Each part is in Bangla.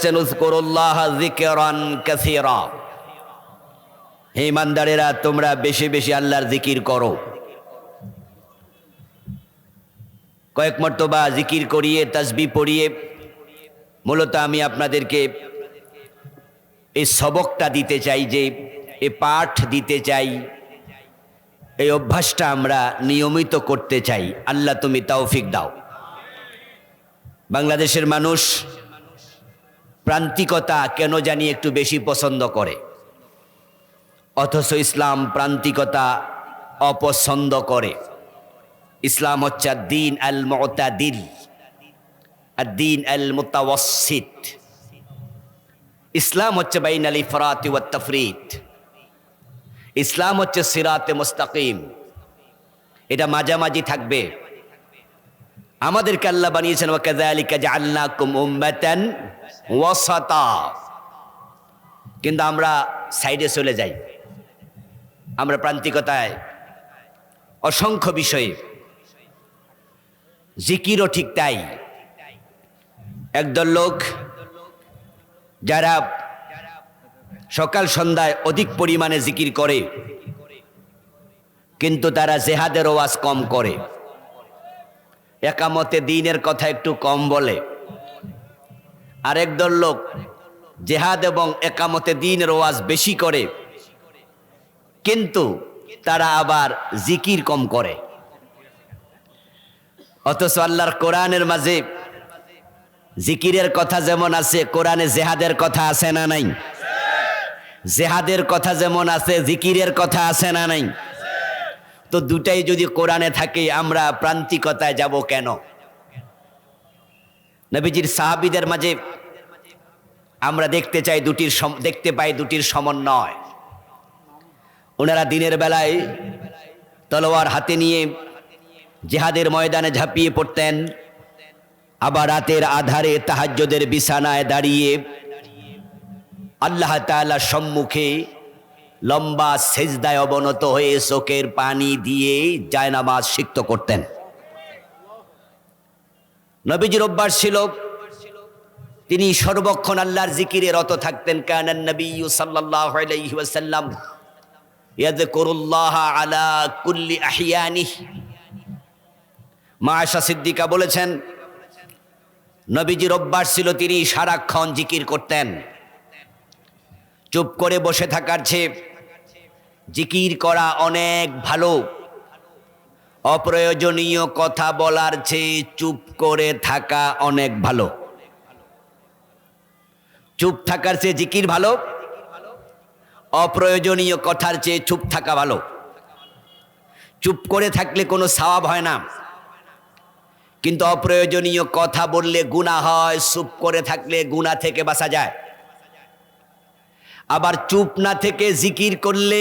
বলেছেন উযকুরুল্লাহ যিকরান কাসীরা, হে ইমানদারেরা তোমরা বেশি বেশি আল্লাহর জিকির করো। কয়েক মর্তবা জিকির করিয়ে তাসবিহ পড়িয়ে মূলত আমি আপনাদেরকে এই সবকটা দিতে চাই, যে এই পাঠ দিতে চাই, এই অভ্যাসটা আমরা নিয়মিত করতে চাই। আল্লাহ তুমি তৌফিক দাও। বাংলাদেশের মানুষ প্রান্তিকতা কেন জানি একটু বেশি পছন্দ করে, অথচ ইসলাম প্রান্তিকতা অপছন্দ করে। ইসলাম হচ্ছে দ্বীন আল মুতাদিল, দ্বীন আল মুতাওয়াসসিত। ইসলাম হচ্ছে বাইনাল ইফরাতি ওয়াত তাফরিত। ইসলাম হচ্ছে সিরাতে মুস্তাকিম, এটা মাঝামাঝি থাকবে। আমাদেরকে আল্লাহ বানিয়েছেন ওয়া কাযালিকা জাআলনাকুম উম্মাতান ওয়াসাতা, কিন্তু আমরা সাইডে চলে যাই, আমরা প্রান্তিকতায় অসংখ্য বিষয়ে। জিকিরও ঠিক তাই। একদল লোক যারা সকাল সন্ধ্যায় অধিক পরিমাণে জিকির করে, কিন্তু তারা জেহাদের ওয়াজ কম করে, একামতে দ্বীনের কথা একটু কম বলে। আর একদল লোক জেহাদ এবং একামতে দ্বীনের ওয়াজ বেশি করে, কিন্তু তারা আবার জিকির কম করে। অথচ আল্লাহর কোরআনের মাঝে জিকিরের কথা যেমন আছে, কোরআনে জেহাদের কথা আছে না নাই? জেহাদের কথা যেমন আছে, জিকিরের কথা আছে না নাই? তো দুটাই যদি কোরআনে থাকে, আমরা প্রান্তিকতায় যাব কেন? নবীজির সাহাবীদের মাঝে আমরা দেখতে পাই দুটির সমন্বয়। ওনারা দিনের বেলায় তলোয়ার হাতে নিয়ে জিহাদের ময়দানে ঝাঁপিয়ে পড়তেন, আবার রাতের আধারে তাহাজ্জুদের বিছানায় দাঁড়িয়ে আল্লাহ তাআলার সম্মুখে লম্বা সেজদায় অবনত হয়ে চোখের পানি দিয়ে জায়নামাজ সিক্ত করতেন। নবীজির অভ্যাস ছিল তিনি সর্বক্ষণ আল্লাহর জিকিরে রত থাকতেন। কানান নবিয়্যু সাল্লাল্লাহু আলাইহি ওয়াসাল্লাম ইয়াযকুরুল্লাহ আলা কুল্লি আহিয়ানিহি। মা আয়েশা সিদ্দিকা বলেছেন, নবীজির অভ্যাস ছিল তিনি সারাক্ষণ জিকির করতেন। চুপ করে বসে থাকার চেয়ে জিকির করা অনেক ভালো। অপ্রয়োজনীয় কথা বলার চেয়ে চুপ করে থাকা অনেক ভালো। চুপ থাকার চেয়ে জিকির ভালো, অপ্রয়োজনীয় কথার চেয়ে চুপ থাকা ভালো। চুপ করে থাকলে কোনো সওয়াব হয় না, কিন্তু অপ্রয়োজনীয় কথা বললে গুনাহ হয়। চুপ করে থাকলে গুনাহ থেকে বাঁচা যায়। আবার চুপ না থেকে জিকির করলে,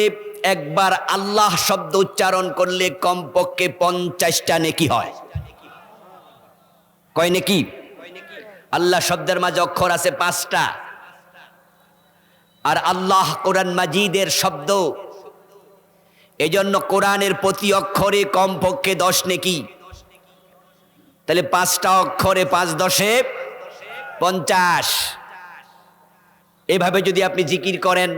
একবার আল্লাহ শব্দ উচ্চারণ করলে কমপক্ষে 50টা নেকি হয়। কয় নেকি? আল্লাহ শব্দের মাঝে অক্ষর আছে 5টা, আর আল্লাহ কোরআন মাজিদের শব্দ। এজন্য কোরআনের প্রতি অক্ষরে কমপক্ষে 10 নেকি। তাহলে 5টা অক্ষরে 5 10 50। এভাবে যদি আপনি জিকির করেন,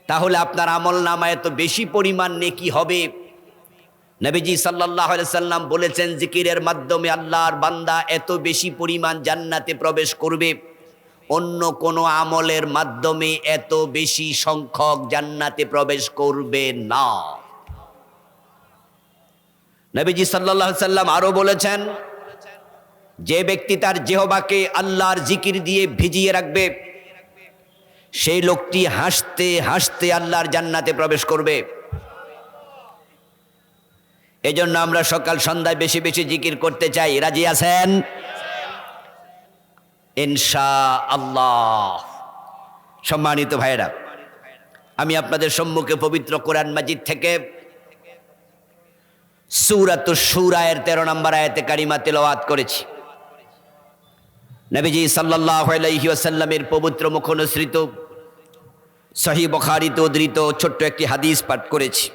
তাহলে আপনার আমল নামায় এত বেশি পরিমাণ নেকি হবে। নবীজি সাল্লাল্লাহু আলাইহি সাল্লাম বলেছেন, জিকিরের মাধ্যমে আল্লাহর বান্দা এত বেশি পরিমাণ জান্নাতে প্রবেশ করবে, অন্য কোনো আমলের মাধ্যমে এত বেশি সংখ্যক জান্নাতে প্রবেশ করবে না। নবীজি সাল্লাল্লাহু আলাইহি সাল্লাম আরো বলেছেন, যে ব্যক্তি তার জিহ্বাকে আল্লাহর জিকির দিয়ে ভিজিয়ে রাখবে, সেই লোকটি হাসতে হাসতে আল্লাহর জান্নাতে প্রবেশ করবে। এজন্য আমরা সকাল সন্ধ্যায় বেশি বেশি জিকির করতে চাই। রাজি আছেন? ইনশাআল্লাহ। সম্মানিত ভাইরা, আমি আপনাদের সম্মুখে পবিত্র কোরআন মাজিদ থেকে সূরাতুশ শূরা এর 13 নম্বর আয়াতে কারিমা তেলাওয়াত করেছি। নবীজি সাল্লাল্লাহু আলাইহি ওয়াসাল্লামের পবিত্র মুখনিসৃত সহিহ বুখারীতে উদ্ধৃত ছোট্ট একটি হাদিস পাঠ করেছি।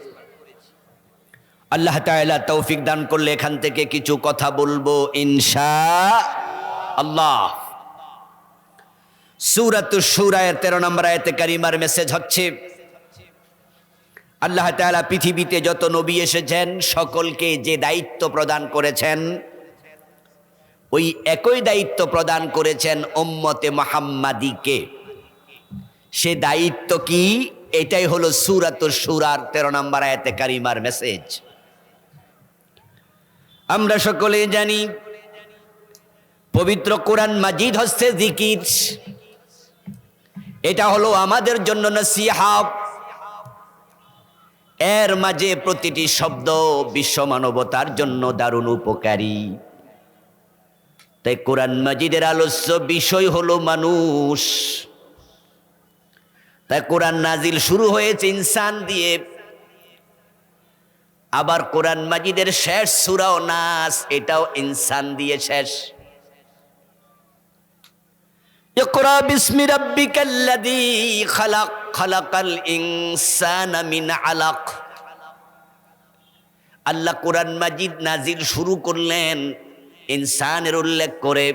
আল্লাহ তাআলা তৌফিক দান করলে এখান থেকে কিছু কথা বলবো ইনশাআল্লাহ। সূরাতুশ শূরা এর 13 নম্বর আয়াতে কারিমার মেসেজ হচ্ছে, আল্লাহ তাআলা পৃথিবীতে যত নবী এসেছেন সকলকে যে দায়িত্ব প্রদান করেছেন, ওই একই দায়িত্ব প্রদান করেছেন উম্মতে মুহাম্মাদীকে। সে দায়িত্ব কি? এটাই হলো সূরাতুশ শূরার 13 নম্বর আয়াতে কারিমার মেসেজ। আমরা সকলে জানি পবিত্র কোরআন মাজিদ হচ্ছে জিকির। এটা হলো আমাদের জন্য নসিহত। এর মাঝে প্রতিটি শব্দ বিশ্ব মানবতার জন্য দারুণ উপকারী। তাই কোরআন মাজিদের আলোচ্য বিষয় হলো মানুষ। তাই কোরআন নাজিল শুরু হয়েছে ইনসান দিয়ে। আবার কোরআন মাজিদের শেষ সূরা ও নাস, এটাও ইনসান দিয়ে শেষ। ইকরা বিসমি রাব্বিকাল্লাযী খালাক, খালাকাল ইনসানা মিন আলাক। আল্লাহ কোরআন মাজিদ নাজিল শুরু করলেন ইনসানের উল্লেখ করে।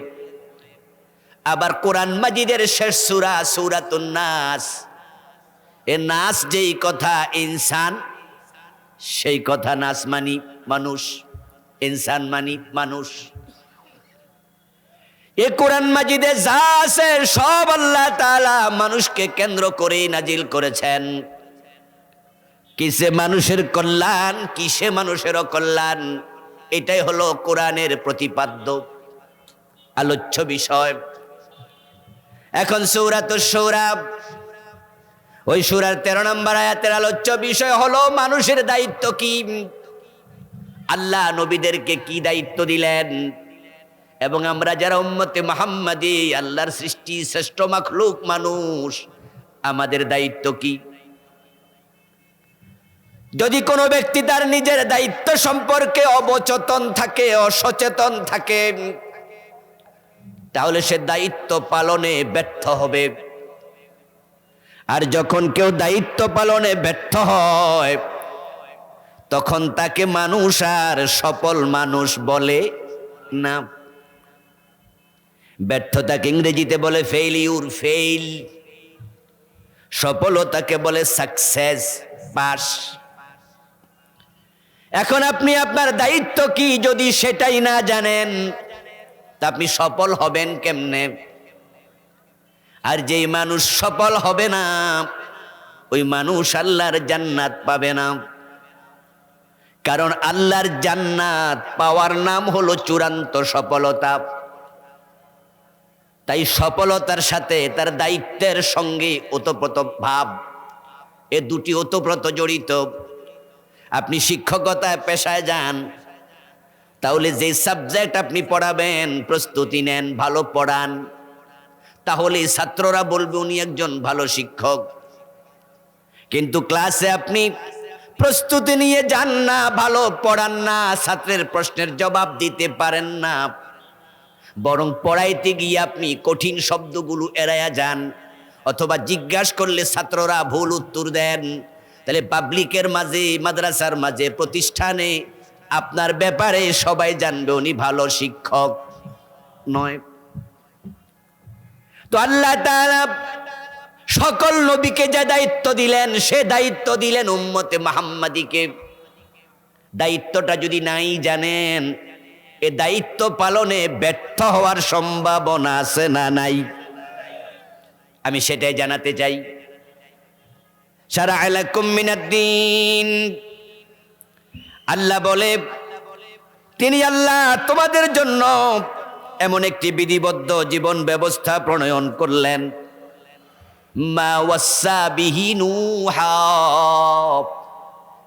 আবার কোরআন মাজিদের শেষ সূরা সূরাতুন নাস, এ নাস যেই কথা ইনসান, সেই কথা নাস মানি মানুষ, ইনসান মানি মানুষ। এ কোরআন মাজিদে যা আছে সব আল্লাহ তাআলা মানুষকে কেন্দ্র করে নাজিল করেছেন। কিসে মানুষের কল্যাণ, কিসে মানুষের অকল্যাণ, এটাই হলো কোরআনের প্রতিপাদ্য আলোচ্য বিষয়। এখন সূরাতুশ শূরা, ওই সূরার 13 নম্বর আয়াতের আলোচ্য বিষয় হলো মানুষের দায়িত্ব কি, আল্লাহ নবীদেরকে কি দায়িত্ব দিলেন, এবং আমরা যারা উম্মতে মুহাম্মাদী, আল্লাহর সৃষ্টি শ্রেষ্ঠ মাখলুক মানুষ, আমাদের দায়িত্ব কি। যদি কোনো ব্যক্তি তার নিজের দায়িত্ব সম্পর্কে অবচেতন থাকে, অসচেতন থাকে, তাহলে সে দায়িত্ব পালনে ব্যর্থ হবে। আর যখন কেউ দায়িত্ব পালনে ব্যর্থ হয়, তখন তাকে মানুষ আর সফল মানুষ বলে না। ব্যর্থতাকে ইংরেজিতে বলে ফেইলিউর, ফেইল। সফলতাকে বলে সাকসেস, পাস। এখন আপনি আপনার দায়িত্ব কি যদি সেটাই না জানেন, তা আপনি সফল হবেন কেমনে? আর যেই মানুষ সফল হবে না, ওই মানুষ আল্লাহর জান্নাত পাবে না। কারণ আল্লাহর জান্নাত পাওয়ার নাম হলো চূড়ান্ত সফলতা। তাই সফলতার সাথে তার দায়িত্বের সঙ্গে ওতপ্রোত ভাব, এ দুটি ওতপ্রোত জড়িত। আপনি শিক্ষকতায় পেশায় যান, তাহলে যে সাবজেক্ট আপনি পড়াবেন প্রস্তুতি নেন, ভালো পড়ান, তাহলে ছাত্ররা বলবে উনি একজন ভালো শিক্ষক। কিন্তু ক্লাসে আপনি প্রস্তুতি নিয়ে যান না, ভালো পড়ান না, ছাত্রের প্রশ্নের জবাব দিতে পারেন না, বরং পড়াইতে গিয়ে আপনি কঠিন শব্দগুলো এড়ায়া যান, অথবা জিজ্ঞাসা করলে ছাত্ররা ভুল উত্তর দেন, তাহলে পাবলিকের মাঝে, মাদ্রাসার মাঝে, প্রতিষ্ঠানে আপনার ব্যাপারে সবাই জানবে উনি ভালো শিক্ষক নয়। তো আল্লাহ তাআলা সকল নবীকে যে দায়িত্ব দিলেন, সে দায়িত্ব দিলেন উম্মতে মুহাম্মাদীকে। দায়িত্বটা যদি নাই জানেন, এ দায়িত্ব পালনে ব্যর্থ হওয়ার সম্ভাবনা আছে না নাই? আমি সেটাই জানাতে চাই। শারা'a লাকুম মিনাদ-দীন, আল্লাহ বলে, তিনি আল্লাহ তোমাদের জন্য এমন একটি বিধিবদ্ধ জীবন ব্যবস্থা প্রণয়ন করলেন, মা ওয়াসা বিহি নূহা,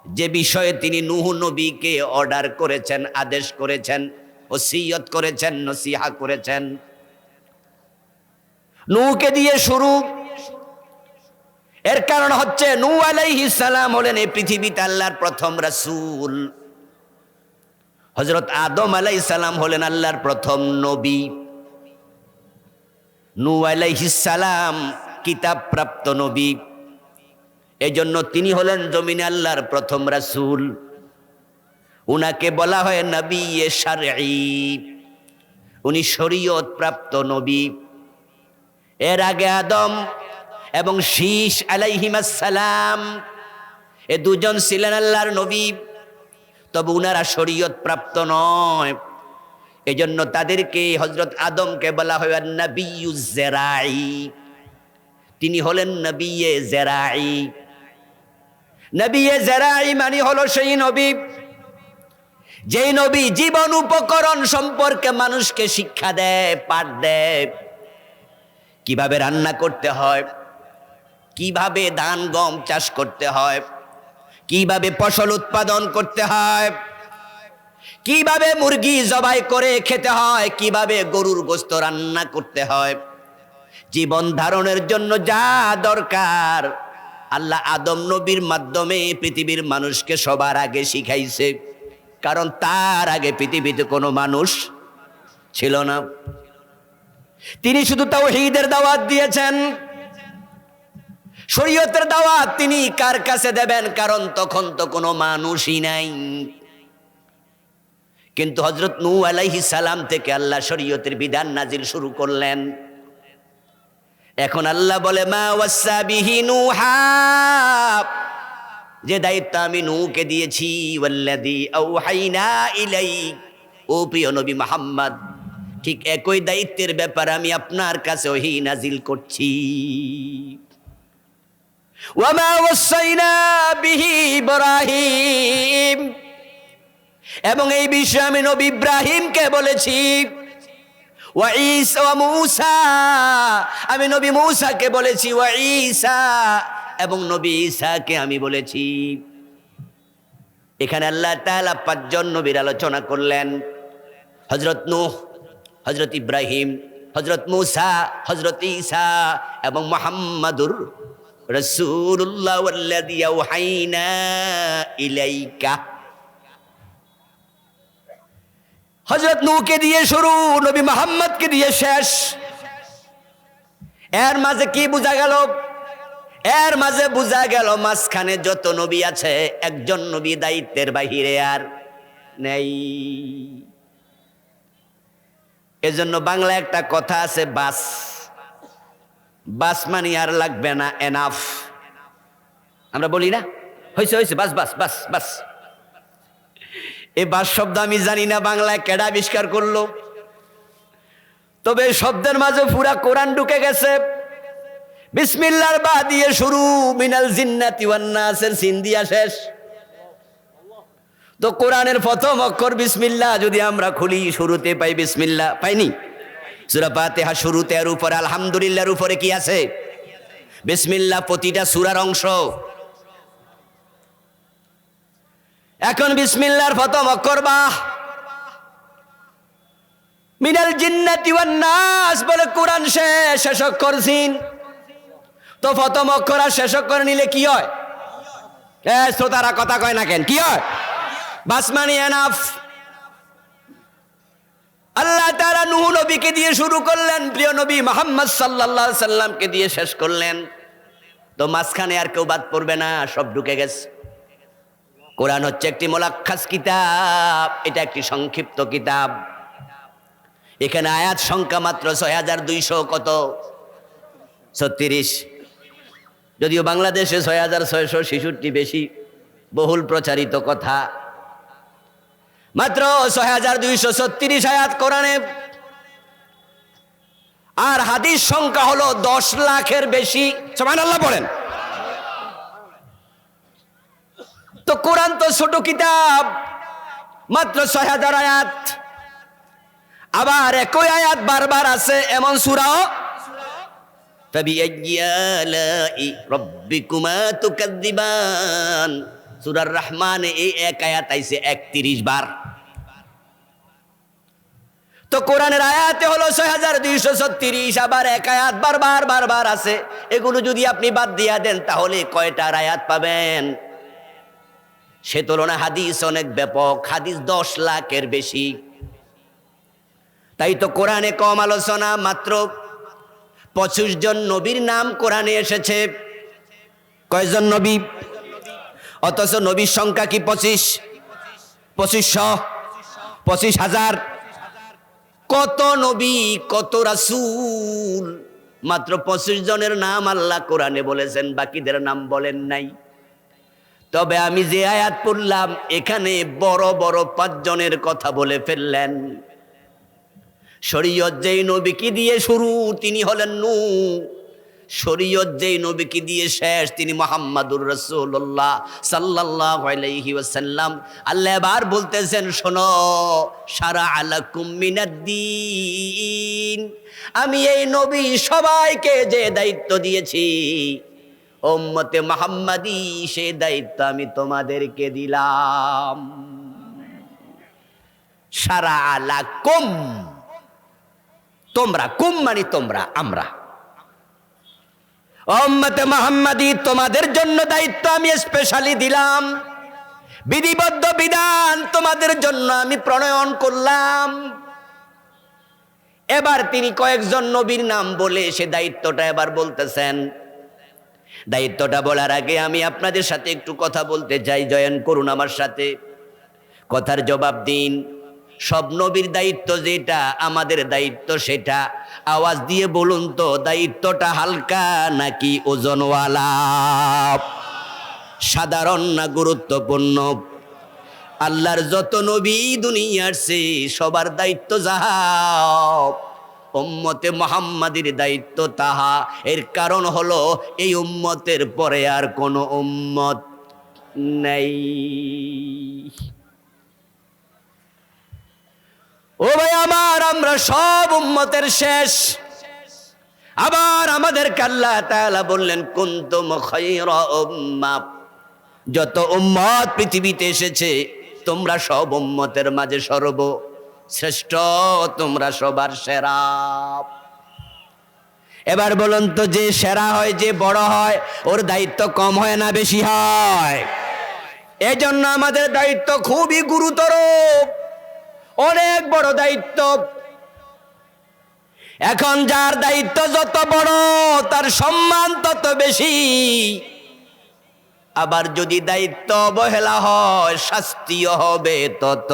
যে বিষয়ে তিনি নূহ নবীকে অর্ডার করেছেন, আদেশ করেছেন, ওসিয়ত করেছেন, নসিহা করেছেন। নূহকে দিয়ে শুরু। এর কারণ হচ্ছে নূহ আলাইহিস সালাম হলেন এই পৃথিবীতে আল্লাহর প্রথম রাসূল। হযরত আদম আলাইহিস সালাম হলেন আল্লাহর প্রথম নবী। নূহ আলাইহিস সালাম কিতাব প্রাপ্ত নবী, এজন্য তিনি হলেন জমিনে আল্লাহর প্রথম রাসূল। উনাকে বলা হয় নবী শারঈ, উনি শরীয়ত প্রাপ্ত নবী। এর আগে আদম এবং শীষ আলাইহিমাস সালাম, এ দুজন ছিলেন আল্লাহর নবী, তবে উনারা শরীয়ত প্রাপ্ত নয়। এজন্য তাদেরকে, হযরত আদমকে বলা হয় নবিয়ুজ জেরাই, তিনি হলেন নবিয়ে জেরাই। নবিয়ে জেরাই মানে হলো সেই নবী, যেই নবী জীবন উপকরণ সম্পর্কে মানুষকে শিক্ষা দেয়, পাঠ দেয়, কিভাবে রান্না করতে হয়, কিভাবে ধান গম চাষ করতে হয়, কিভাবে ফসল উৎপাদন করতে হয়, কিভাবে মুরগি জবাই করে খেতে হয়, কিভাবে গরুর গোশত রান্না করতে হয়। জীবন ধারণের জন্য যা দরকার আল্লাহ আদম নবীর মাধ্যমে পৃথিবীর মানুষকে সবার আগে শিখাইছে, কারণ তার আগে পৃথিবীতে কোনো মানুষ ছিল না। তিনি শুধু তাওহীদের দাওয়াত দিয়েছেন, শরীয়তের দাওয়াত তিনি কার কাছে দেবেন, কারণ তখন তো কোনো মানুষই নাই। কিন্তু হযরত নূহ আলাইহিস সালাম থেকে আল্লাহ শরীয়তের বিধান নাজিল শুরু করলেন। এখন আল্লাহ বলে মা ওয়াসা বিহি নূহা, যে দায়িত্ব আমি নূহকে দিয়েছি, ওয়াল্লাযী আওহাইনা ইলাইক, ও প্রিয় নবী মুহাম্মদ, ঠিক একই দায়িত্বের ব্যাপারে আমি আপনার কাছে ওহী নাজিল করছি। ওয়া মা ওয়াসাইনা বিহি ইব্রাহিম, এবং এই বিষয়ে আমি নবী ইব্রাহিমকে বলেছি। ওয়া ঈসা ওয়া মূসা, আমি নবী মূসাকে বলেছি। ওয়া ঈসা, এবং নবী ঈসাকে আমি বলেছি। এখানে আল্লাহ তাআলা পাঁচজন নবীর আলোচনা করলেন, হযরত নূহ, হযরত ইব্রাহিম, হযরত মূসা, হযরত ঈসা এবং মুহাম্মাদুর রাসূলুল্লাহ ওয়াল্লাযী আওহাইনা ইলাইকা। হযরত নূহকে দিয়ে শুরু, নবী মুহাম্মদকে দিয়ে শেষ। এর মাঝে কি বোঝা গেল? এর মাঝে বোঝা গেল মাঝখানে যত নবী আছে, একজন নবী দায়িত্বের বাহিরে আর নেই। এজন্য বাংলা একটা কথা আছে, বাস, বাস মানে আর লাগবে না, এনাফ। আমরা বলি না, হয়েছে হয়েছে, বাস বাস বাস বাস। এই বাস শব্দ আমি জানি না বাংলায় কেডা আবিষ্কার করলো, তবে শব্দের মাঝে পুরা কোরআন ঢুকে গেছে। বিসমিল্লাহর বা দিয়ে শুরু, মিনাল জিন্নাতি ওয়ান নাসের সিন দিয়া শেষ। তো কোরআনের প্রথম অক্ষর বিসমিল্লাহ যদি আমরা খুলি, শুরুতে পাই বিসমিল্লাহ, পাইনি? সূরা ফাতিহা শুরুতে এর উপরে আলহামদুলিল্লাহর উপরে কি আছে? বিসমিল্লাহ প্রতিটা সূরার অংশ। এখন বিসমিল্লাহর প্রথম অক্ষর বা। মিনাল জিন্নাতি ওয়ান নাস বলে কোরআন শেষ, শেষ অক্ষর সিন। তো প্রথম অক্ষর আর শেষ অক্ষর নিলে কি হয়? শ্রোতারা কথা কয় না কেন? কি হয়? বাস মানে এনাফ। আল্লাহ তাআলা নূহ নবীকে দিয়ে শুরু করলেন, প্রিয় নবী মুহাম্মদ সাল্লাল্লাহু আলাইহি সাল্লামকে দিয়ে শেষ করলেন। তো মাঝখানে আর কেউ বাদ পড়বে না, সব ঢুকে গেছে। কোরআন হচ্ছে একটি মুলাক্কাস কিতাব, এটা একটি সংক্ষিপ্ত কিতাব। এখানে আয়াত সংখ্যা মাত্র ৬২০০ কত? ৩৬। যদিও বাংলাদেশে ৬৬৬৬ বেশি বহুল প্রচারিত কথা। মাত্র ৬২৩৬ আয়াত কোরআনে, আর হাদিস সংখ্যা হলো ১০ লাখের বেশি। সুবহানাল্লাহ বলেন। তো কোরআন তো ছোট কিতাব, মাত্র ৬০০০ আয়াত। আবার একই আয়াত বারবার আছে এমন সূরাও। ফাবিআইয়ি আলাই রাব্বিকুমা তুকাযযিবান, সূরার রহমানে এই এক আয়াত আইছে ৩১ বার। তো কোরআনের আয়াতে হলো ৬২৩৬, আবার এক আয়াত বারবার বারবার আছে। এগুলো যদি আপনি বাদ দিয়া দেন তাহলে কয়টার আয়াত পাবেন? সে তুলনায় হাদিস অনেক ব্যাপক, হাদিস ১০ লাখের বেশি। তাই তো কোরআনে কম আলোচনা, মাত্র ২৫ জন নবীর নাম কোরআনে এসেছে। কয়জন নবী? অথচ নবীর সংখ্যা কি ২৫? ২৫০০, ২৫,০০০। কত নবী, কত রাসূল, মাত্র 25 জনের নাম আল্লাহ কোরআনে বলেছেন, বাকিদের নাম বলেন নাই। তবে আমি যে আয়াত পড়লাম এখানে বড় বড় 5 জনের কথা বলে ফেললেন। শরীয়ত যেই নবীকে দিয়ে শুরু তিনি হলেন নূহ, শরীয়ত যেই নবীকে দিয়ে শেষ তিনি মুহাম্মাদুর রাসূলুল্লাহ সাল্লাল্লাহু আলাইহি ওয়াসাল্লাম। আল্লাহ এবার বলতেছেন, শোনো, শারা আলাকুম মিনাদ্দিন, আমি এই নবী সবাইকে যে দায়িত্ব দিয়েছি উম্মতে মুহাম্মাদি, সেই দায়িত্ব আমি তোমাদেরকে দিলাম। শারা আলাকুম, তোমরা, কুম মানে তোমরা, আমরা, উম্মতে মুহাম্মাদি তোমাদের জন্য দায়িত্ব আমি স্পেশালি দিলাম। বিধিবদ্ধ বিধান তোমাদের জন্য আমি প্রণয়ন করলাম। এবার তিনি কয়েকজন নবীর নাম বলে সে দায়িত্বটা এবার বলতেছেন। দায়িত্বটা বলার আগে আমি আপনাদের সাথে একটু কথা বলতে চাই, জয়েন করুন আমার সাথে, কথার জবাব দিন। সব নবীর দায়িত্ব যেটা, আমাদের দায়িত্ব সেটা। আওয়াজ দিয়ে বলুন তো, দায়িত্বটা হালকা নাকি ওজনওয়ালা, সাধারণ না গুরুত্বপূর্ণ? আল্লাহর যত নবী দুনিয়া আসছে সবার দায়িত্ব যাহা, উম্মতে মুহাম্মাদির দায়িত্ব তাহা। এর কারণ হলো এই উম্মতের পরে আর কোনো উম্মত নেই। ও ভাই আমার, আমরা সব উম্মতের শেষ। আবার আমাদেরকে আল্লাহ তাআলা বললেন, কুনতুম খায়রা উম্মাহ, যত উম্মত পৃথিবীতে এসেছে তোমরা সব উম্মতের মাঝে সর্বশ্রেষ্ঠ, তোমরা সবার সেরা। এবার বলুন তো, যে সেরা হয়, যে বড় হয়, ওর দায়িত্ব কম হয় না বেশি হয়? এজন্য আমাদের দায়িত্ব খুবই গুরুতর, অনেক বড় দায়িত্ব। এখন যার দায়িত্ব যত বড় তার সম্মান তত বেশি, আবার যদি দায়িত্ব অবহেলা হয় শাস্তিও হবে তত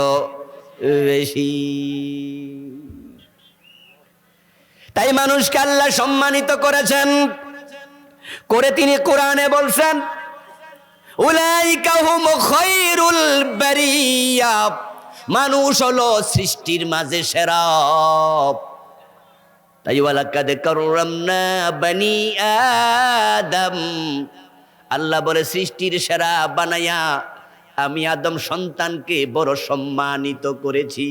বেশি। তাই মানুষকে আল্লাহ সম্মানিত করেছেন, করে তিনি কোরআনে বলছেন, উলাইকা হুম খায়রুল বারিয়া, মানুষ হলো সৃষ্টির মাঝে সেরা। তাই ওয়ালাকাদ কাররামনা বনি আদম, আল্লাহ বলে সৃষ্টির সেরা বানায়া আমি আদম সন্তানকে বড় সম্মানিত করেছি।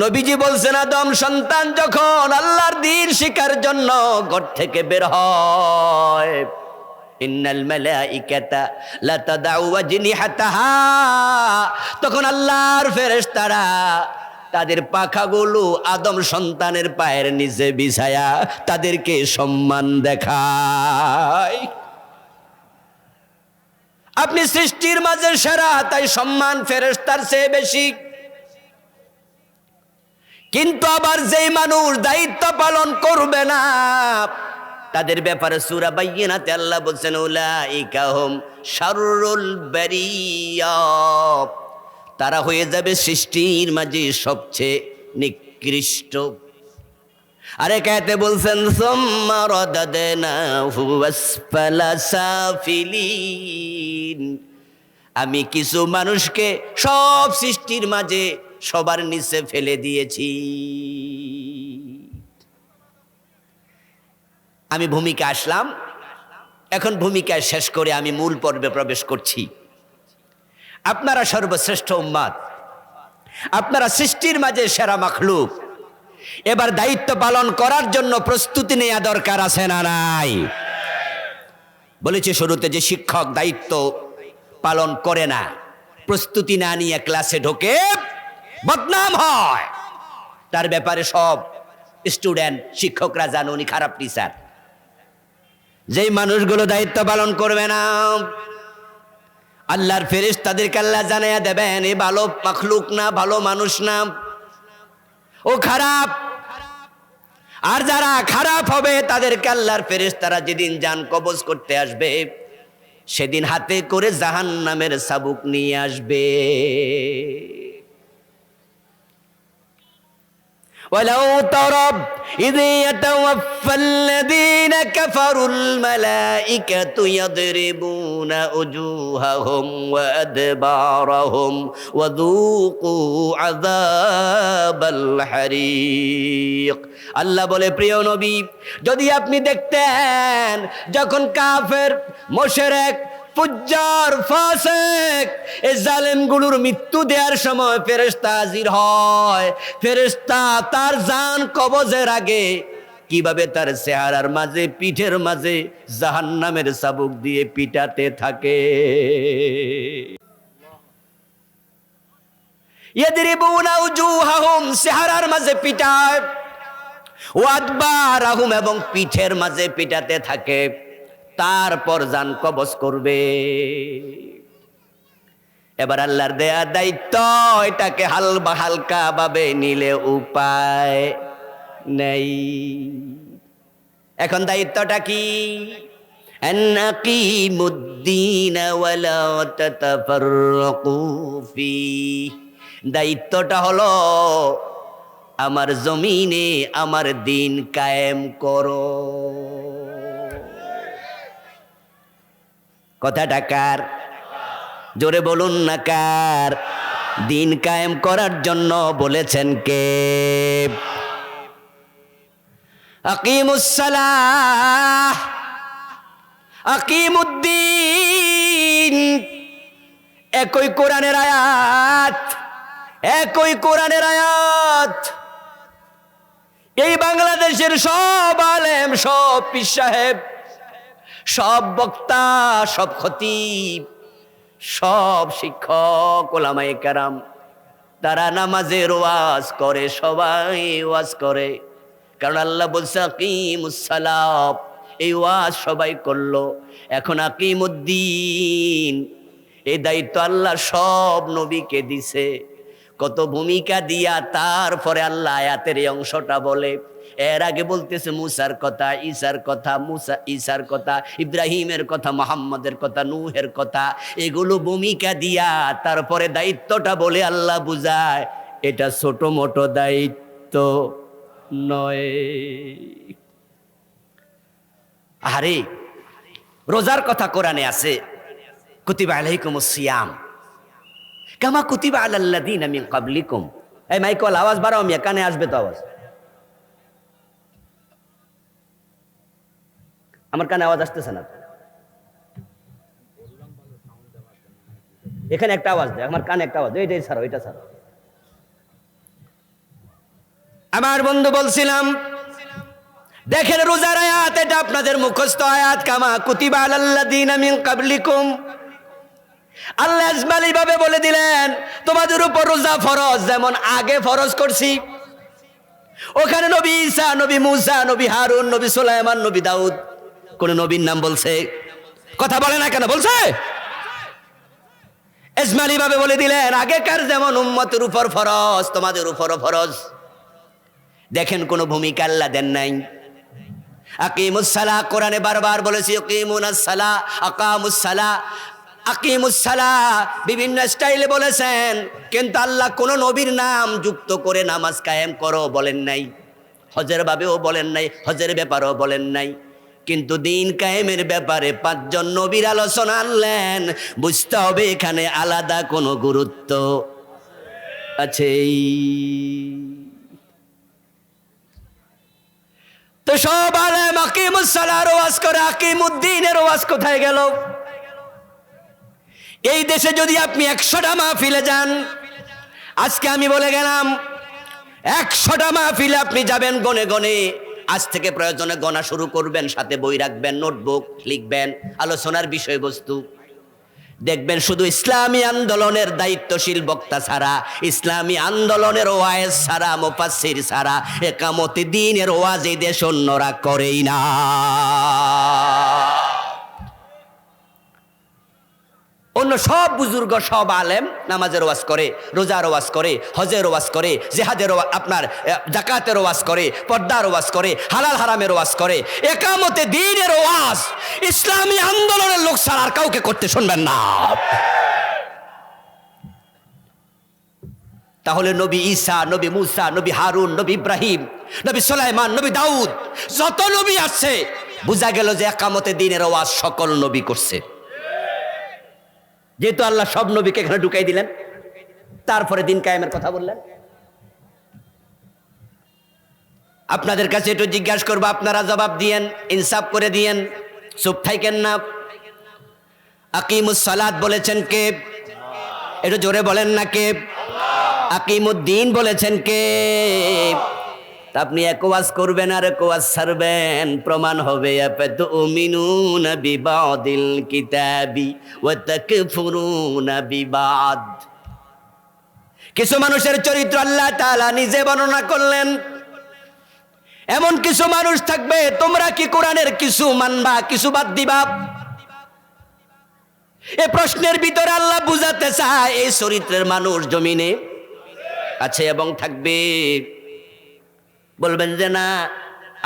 নবীজি বলছেন, আদম সন্তান যখন আল্লাহর দ্বীন শিখার জন্য ঘর থেকে বের হয়, ইন্নাল মালাইকাতা লা তাদাউ আজনিহাতাহা, তখন আল্লাহর ফেরেশতারা তাদের পাখাগুলো আদম সন্তানের পায়ের নিচে বিছায়া তাদেরকে সম্মান দেখায়। আপনি সৃষ্টির মাঝে সেরা, তাই সম্মান ফেরেশতার চেয়ে বেশি। কিন্তু আবার যেই মানুষ দায়িত্ব পালন করবে না তাদের ব্যাপারে সূরা বাইয়িনাতে আল্লাহ বলছেন, উলাইকা হুম শাররুল বারিয়া, তারা হয়ে যাবে সৃষ্টির মাঝে সবচেয়ে নিকৃষ্ট। আরেক আয়াতে বলছেন, সুম্মা রাদাদনাহু আসফালা সাফিলিন, আমি কিছু মানুষকে সব সৃষ্টির মাঝে সবার নিচে ফেলে দিয়েছি। আমি ভূমিকা আসলাম, এখন ভূমিকায় শেষ করে আমি মূল পর্বে প্রবেশ করছি। আপনারা সর্বশ্রেষ্ঠ উম্মত, আপনারা সৃষ্টির মাঝে সেরা মাখলুক। এবার দায়িত্ব পালন করার জন্য প্রস্তুতি নেওয়া দরকার আছে না নাই? বলেছি শুরুতে যে শিক্ষক দায়িত্ব পালন করে না, প্রস্তুতি না নিয়ে ক্লাসে ঢোকে, বদনাম হয়। তার ব্যাপারে সব স্টুডেন্ট শিক্ষকরা জানে উনি খারাপ টিচার। যেই মানুষগুলো দায়িত্ব পালন করবে না, আল্লাহর ফেরেশতাদেরকে আল্লাহ জানাইয়া দেবেন এ ভালো মাখলুক না, ভালো মানুষ না, ও খারাপ। আর যারা খারাপ হবে তাদেরকে আল্লাহর ফেরেশতারা যেদিন জান কবজ করতে আসবে সেদিন হাতে করে জাহান্নামের চাবুক নিয়ে আসবে। ওয়ালাউ তারাব ইয ইয়াতাওয়াফাল্লাযীনা কাফারুল মালাইকাতু ইয়াদরিবুনা উজুহাহুম ওয়া আদবারাহুম ওয়া যুকু আযাবাল হারিক। আল্লাহ বলে, প্রিয় নবী, যদি আপনি দেখতেন যখন কাফের, মুশরিক, ফুজ্জার, ফাসিক এই জালেমগুলোর মৃত্যু দেওয়ার সময় ফেরেশতা হাজির হয়, ফেরেশতা তার জান কবজের আগে কিভাবে তার চেহারার মাঝে, পিঠের মাঝে জাহান্নামের চাবুক দিয়ে পিটাতে থাকে। ইয়াদরিবুনা উজুহাহুম, চেহারার মাঝে পিটায়, ওয়াদবারাহুম, এবং পিঠের মাঝে পিটাতে থাকে, তারপর জান কবজ করবে। এবার আল্লাহর দেয়া দায়িত্ব, এটাকে হালকা ভাবে নিলে উপায় নেই। এখন দায়িত্বটা কি? আনাকিমুদ্দিন ওয়ালা তাতাফাররাকু ফি। দায়িত্বটা হলো আমার জমিনে আমার দিন কায়েম করো। কথাটা কার? জোরে বলুন না কার? দিন কায়েম করার জন্য বলেছেন কে? আকিমুস সালাহ, আকিমুদ্দিন। একই কোরআনের আয়াত, একই কোরআনের আয়াত। এই বাংলাদেশের সব আলেম, সব পীর সাহেব, সব বক্তা, সব খতিব, সব শিক্ষক, ওলামায়ে কেরাম, তারা নামাজের ওয়াজ করে, সবাই ওয়াজ করে। কারণ আল্লাহ বলছে আকিমুস সালাত, এই ওয়াজ সবাই করলো। এখন আকিমুদ্দিন, এই দায়িত্ব আল্লাহ সব নবীকে দিছে। কত ভূমিকা দিয়া তারপরে আল্লাহ আয়াতের এই অংশটা বলে। এর আগে বলতেছে মুসার কথা, ঈসার কথা, ঈসার কথা, ইব্রাহিমের কথা, মুহাম্মাদের কথা, নূহের কথা। এগুলো ভূমিকা দিয়া তারপরে দায়িত্বটা বলে আল্লাহ বুঝায় এটা ছোট মোটো দায়িত্ব নয়। আরে রোজার কথা কোরআনে আছে, কুতিবা আলাইকুমুস সিয়াম কামা কুতিবা আলাল্লাযীনা মিন ক্বাবলিকুম। এই মাইকল আওয়াজ বাড়াও, মিয়া কানে আসবে তো আওয়াজ। আমার কানে আওয়াজ আসতেছে না। এখানে একটা আওয়াজ দেয়, আমার কানে একটা আওয়াজ, এইটাই ছাড়ো, এটা ছাড়ো। আমার বন্ধু বলছিলাম, দেখেন রোজার আয়াত, এটা আপনাদের মুখস্থ আয়াত, কামা কুতিবা আলাল্লাযীনা মিন ক্বাবলিকুম। আল্লাহ ইসমাইলি ভাবে বলে দিলেন তোমাদের উপর রোজা ফরজ, যেমন আগে ফরজ করছি। ওখানে নবী ঈসা, নবী মুসা, নবী হারুন, নবী সুলাইমান, নবী দাউদ, কোন নবীর নাম বলছে? কথা বলে না কেন? বলছে। ইসমাইলি ভাবে বলে দিলেন আগেকার যেমন উম্মতের উপর ফরজ, তোমাদের উপরও ফরজ। দেখেন কোন ভূমিকা আল্লাহ দেন নাই। আকিমুস সালাহ, কোরআনে বারবার বলেছে আকিমুনাস সালাহ, আকামুস সালাহ, আকিমুস সালাহ, বিভিন্ন স্টাইলে বলেছেন, কিন্তু আল্লাহ কোন নবীর নাম যুক্ত করে নামাজ কায়েম করো বলেন নাই। হজের ভাবেও বলেন নাই, হজের ব্যাপারেও বলেন নাই। কিন্তু দিন কায়েমের ব্যাপারে 5 জন নবীর আলোচনা আনলেন। বুঝতে হবে এখানে আলাদা কোনো গুরুত্ব আছে। তো সব আলেম আকিমুস সালাহর ওয়াজ করে, আকিমুদ্দিনের ওয়াজ কোথায় গেল? এই দেশে যদি আপনি 100টা মাহফিলে যান, আজকে আমি বলে গেলাম 100টা মাহফিলে আপনি যাবেন গনে গনে। আজ থেকে প্রয়োজনে গণা শুরু করবেন, সাথে বই রাখবেন, নোটবুক লিখবেন, আলোচনার বিষয়বস্তু দেখবেন শুধু ইসলামী আন্দোলনের দায়িত্বশীল বক্তা ছাড়া, ইসলামী আন্দোলনের ওয়াজ ছাড়া, মুফাসসির ছাড়া একামতে দ্বীনের ওয়াজ এই দেশ অন্যরা করেই না। অন্য সব বুজুর্গ, সব আলেম নামাজের ওয়াজ করে, রোজার ওয়াজ করে, হজের ওয়াজ করে, জিহাদের আপনার যাকাতের ওয়াজ করে, পর্দার ওয়াজ করে, হালাল হারামের ওয়াজ করে। একামতে দ্বীনের ওয়াজ ইসলামী আন্দোলনের লোক ছাড়া আর কাউকে করতে শুনবেন না। তাহলে নবী ঈসা, নবী মুসা, নবী হারুন, নবী ইব্রাহিম, নবী সুলাইমান, নবী দাউদ, যত নবী আছে, বোঝা গেল যে একামতে দিনের ওয়াজ সকল নবী করছে। যেহেতু আল্লাহ সব নবীকে এখানে ঢুকাই দিলেন, তারপরে দিন কায়েমের কথা বললেন। আপনাদের কাছে একটু জিজ্ঞাসা করবো, আপনারা জবাব দিয়েন, ইনসাফ করে দিয়েন, চুপ থাকেন না। আকিমুস সালাত বলেছেন কে? একটু জোরে বলেন না কে? আকিমুদ্দিন বলেছেন কে? আপনি এক ওয়াজ করবেন আর এক ওয়াজ ছাড়বেন, প্রমাণ হবে আফাতুমিনুনা বিবাদিল কিতাবি ওয়া তাকফুরুনা বিবাদ। কিছু মানুষের চরিত্র আল্লাহ তাআলা নিজে বর্ণনা করলেন। এমন কিছু মানুষ থাকবে, তোমরা কি কোরআনের কিছু মানবা, কিছু বাদ দিবা? এই প্রশ্নের ভিতরে আল্লাহ বুঝাতে চায় এই চরিত্রের মানুষ জমিনে আছে এবং থাকবে। বলবেন যে না,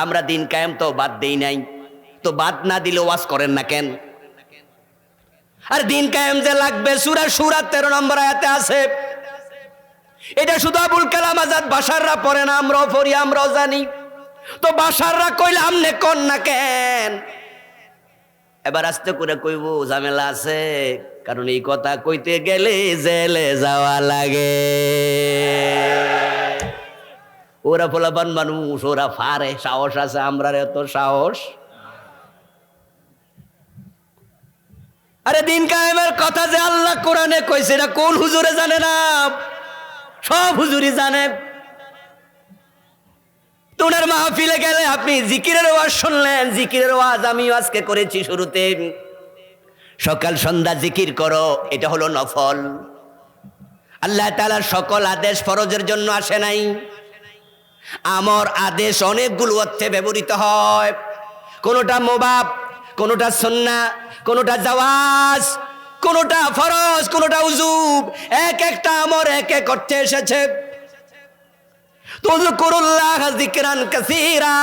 আমরা দিন কায়েম তো বাদ দেই নাই, তো বাদ না দিলে ওয়াজ করেন না কেন? আর দিন কায়েম যে লাগবে, সূরা শুরা 13 নম্বর আয়াতে আছে। এটা শুধু আবুল কালাম আজাদ বাশাররা পড়ে না, আমরাও পড়ি, আমরাও জানি। তো বাশাররা কইলে আমনে কোন না কেন? এবার আস্তে করে কইব, ঝামেলা আছে, কারণ এই কথা কইতে গেলে জেলে যাওয়া লাগে। ওরা পোলাপান মানুষ, ওরা ফারে, সাহস আছে, আমরা এত সাহস? আরে দিন কায়েমের কথা যে আল্লাহ কোরআনে কইছে, না কোন হুজুরে জানে না? সব হুজুরি জানে। তোনার মাহফিলে গেলে আপনি জিকিরের ওয়াজ শুনলেন, জিকিরের ওয়াজ আমিও আজকে করেছি শুরুতে। সকাল সন্ধ্যা জিকির করো, এটা হলো নফল। আল্লাহ তাআলার সকল আদেশ ফরজের জন্য আসে নাই। আমর আদেশ অনেকগুলো অর্থে ব্যবহৃত হয়, কোনোটা মুবাহ, কোনোটা সুন্নাহ, কোনোটা জাওয়াজ, কোনোটা ফরজ, কোনোটা উজুব। এক একটা আমর এক এক অর্থে এসেছে। তুযকুরুল্লাহ যিকরান কাসীরা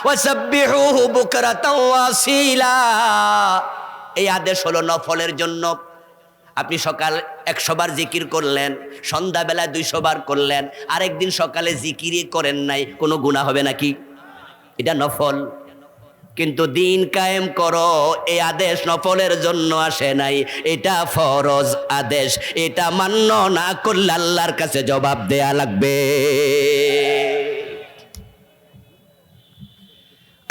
ওয়া সাব্বিহুহু বুকরাতাও ওয়া আসীলা। এই আদেশ হলো নফলের জন্য। আপনি সকাল 100 বার জিকির করলেন, সন্ধ্যাবেলা 200 বার করলেন, আরেকদিন সকালে জিকিরই করেন নাই, কোনো গুনাহ হবে নাকি? এটা নফল। কিন্তু দিন কায়েম করো, এই আদেশ নফলের জন্য আসে নাই, এটা ফরজ আদেশ। এটা মান্য না করলে আল্লাহর কাছে জবাব দেয়া লাগবে।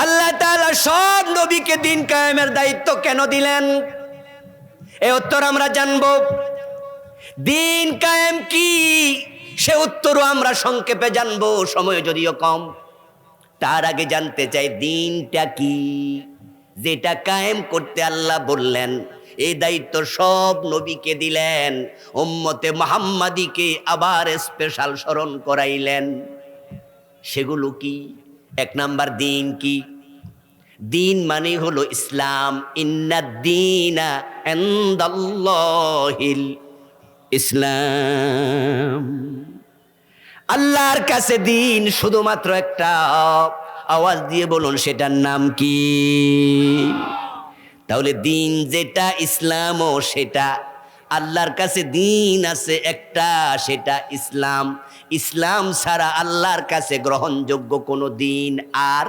আল্লাহ তাআলা সব নবীকে দিন কায়েমের দায়িত্ব কেন দিলেন? এই উত্তর আমরা জানব। দিন কায়েম কি, সে উত্তরও আমরা সংক্ষেপে জানবো, সময় যদিও কম। তার আগে জানতে চাই দিনটা কি, যেটা কায়েম করতে আল্লাহ বললেন। এই দায়িত্ব সব নবীকে দিলেন, উম্মতে মুহাম্মাদীকে আবার স্পেশাল স্মরণ করাইলেন। সেগুলো কি? 1 নাম্বার, দিন কি? দিন মানে হলো ইসলাম। ইন্নাদ-দীনা ইনদাল্লাহিল ইসলাম। আল্লাহর কাছে দিন শুধুমাত্র একটা, আওয়াজ দিয়ে বলুন সেটার নাম কি? তাহলে দিন যেটা, ইসলামও সেটা। আল্লাহর কাছে দিন আছে একটা, সেটা ইসলাম। ইসলাম ছাড়া আল্লাহর কাছে গ্রহণযোগ্য কোনো দিন আর।